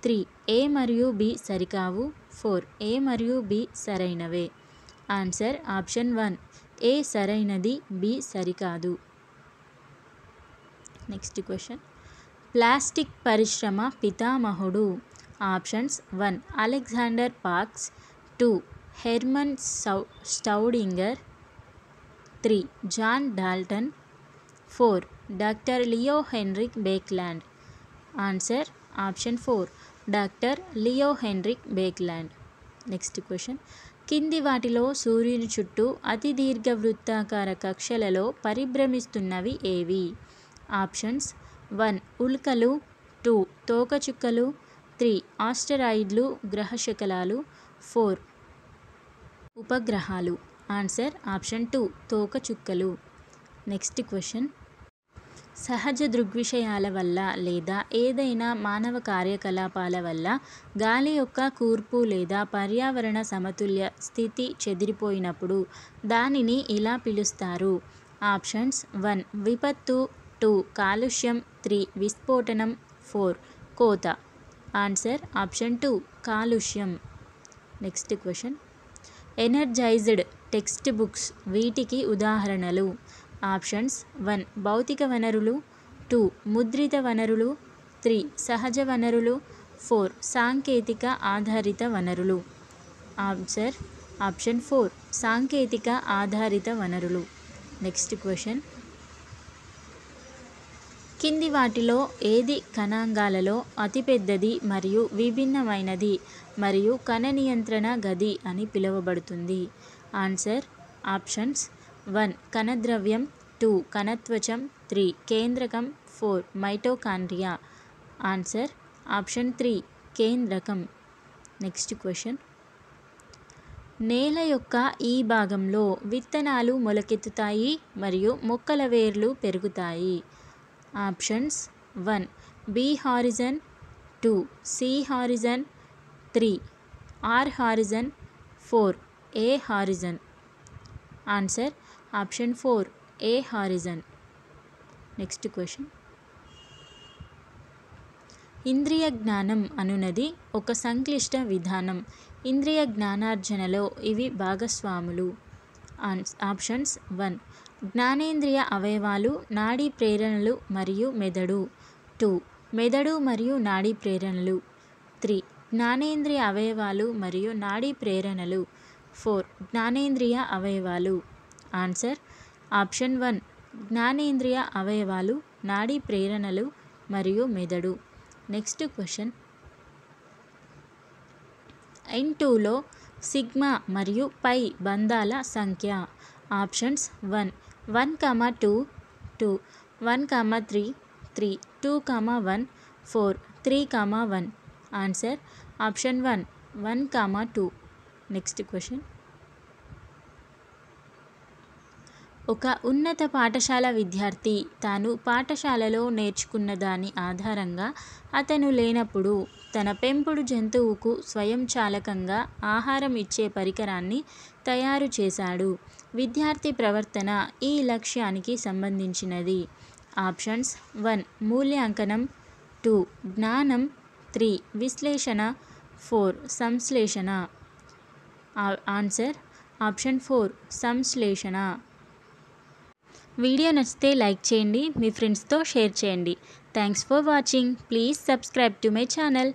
A: 3 ఏ మరియు బి సరికావు, 4 ఏ మరియు బి సరైనవే. ఆన్సర్ ఆప్షన్ 1 ఏ సరైనది, బి సరికాదు. నెక్స్ట్ క్వశ్చన్, ప్లాస్టిక్ పరిశ్రమ పితామహుడు. Options 1 Alexander Parkes, 2 Hermann Staudinger, 3 John Dalton, 4 doctor Leo Hendrik Baekeland. Answer option 4 doctor Leo Hendrik Baekeland. Next question, కింది వాటిలో సూర్యుని చుట్టూ అతి దీర్ఘ వృత్తాకార కక్షలలో పరిభ్రమిస్తున్నవి ఏవి? ఆప్షన్స్ 1 ఉల్కలు, 2 తోకచుక్కలు, 3 ఆస్టరాయిడ్లు గ్రహశకలాలు, 4 ఉపగ్రహాలు. ఆన్సర్ ఆప్షన్ 2 తోకచుక్కలు. నెక్స్ట్ క్వశ్చన్, సహజ దృగ్విషయాల వల్ల లేదా ఏదైనా మానవ కార్యకలాపాల వల్ల గాలి యొక్క కూర్పు లేదా పర్యావరణ సమతుల్య స్థితి చెదిరిపోయినప్పుడు దానిని ఇలా పిలుస్తారు. ఆప్షన్స్ 1 విపత్తు, 2 కాలుష్యం, 3 విస్ఫోటనం, 4 కోత. ఆన్సర్ ఆప్షన్ 2 కాలుష్యం. Next question. Energised text books వీటికి ఉదాహరణలు. ఆప్షన్స్ 1 భౌతిక వనరులు, 2 ముద్రిత వనరులు, 3 సహజ వనరులు, 4 సాంకేతిక ఆధారిత వనరులు. ఆన్సర్ ఆప్షన్ 4 సాంకేతిక ఆధారిత వనరులు. Next question. కింది వాటిలో ఏది కణాంగాలలో అతిపెద్దది మరియు విభిన్నమైనది మరియు కణ నియంత్రణ గది అని పిలువబడుతుంది? ఆన్సర్ ఆప్షన్స్ 1 కణద్రవ్యం, 2 కణత్వచం, 3 కేంద్రకం, 4 మైటోకాండ్రియా. ఆన్సర్ ఆప్షన్ 3 కేంద్రకం. Next question. నేల యొక్క ఈ భాగంలో విత్తనాలు మొలకెత్తుతాయి మరియు మొక్కల వేర్లు పెరుగుతాయి. Options 1 B horizon, 2 C horizon, 3 R horizon, 4 A horizon. Answer option 4 A horizon. Next question. ఇంద్రియ జ్ఞానం అనునది ఒక సంక్లిష్ట విధానం. ఇంద్రియ జ్ఞానార్జనలో ఇవి భాగస్వాములు. ఆప్షన్స్ 1 జ్ఞానేంద్రియ అవయవాలు, నాడీ ప్రేరణలు మరియు మెదడు, 2 మెదడు మరియు నాడీ ప్రేరణలు, 3 జ్ఞానేంద్రియ అవయవాలు మరియు నాడీ ప్రేరణలు, 4 జ్ఞానేంద్రియ అవయవాలు. ఆన్సర్ ఆప్షన్ 1 జ్ఞానేంద్రియ అవయవాలు, నాడీ ప్రేరణలు మరియు మెదడు. Next question. N2లో సిగ్మా మరియు పై బంధాల సంఖ్య. Options 1 1, 2 2 1, 3 3 2, 1 4 3, 1. Answer option 1 1, 2. Next question. ఒక ఉన్నత పాఠశాల విద్యార్థి తాను పాఠశాలలో నేర్చుకున్న దాని ఆధారంగా అతను లేనప్పుడు తన పెంపుడు జంతువుకు స్వయంచాలకంగా ఆహారం ఇచ్చే పరికరాన్ని తయారు చేశాడు. విద్యార్థి ప్రవర్తన ఈ లక్ష్యానికి సంబంధించినది. ఆప్షన్స్ 1 మూల్యాంకనం, 2 జ్ఞానం, 3 విశ్లేషణ, 4 సంశ్లేషణ. ఆన్సర్ ఆప్షన్ 4 సంశ్లేషణ. వీడియో నచ్చితే లైక్ చేయండి, మీ ఫ్రెండ్స్తో షేర్ చేయండి. Thanks for watching. Please subscribe to my channel.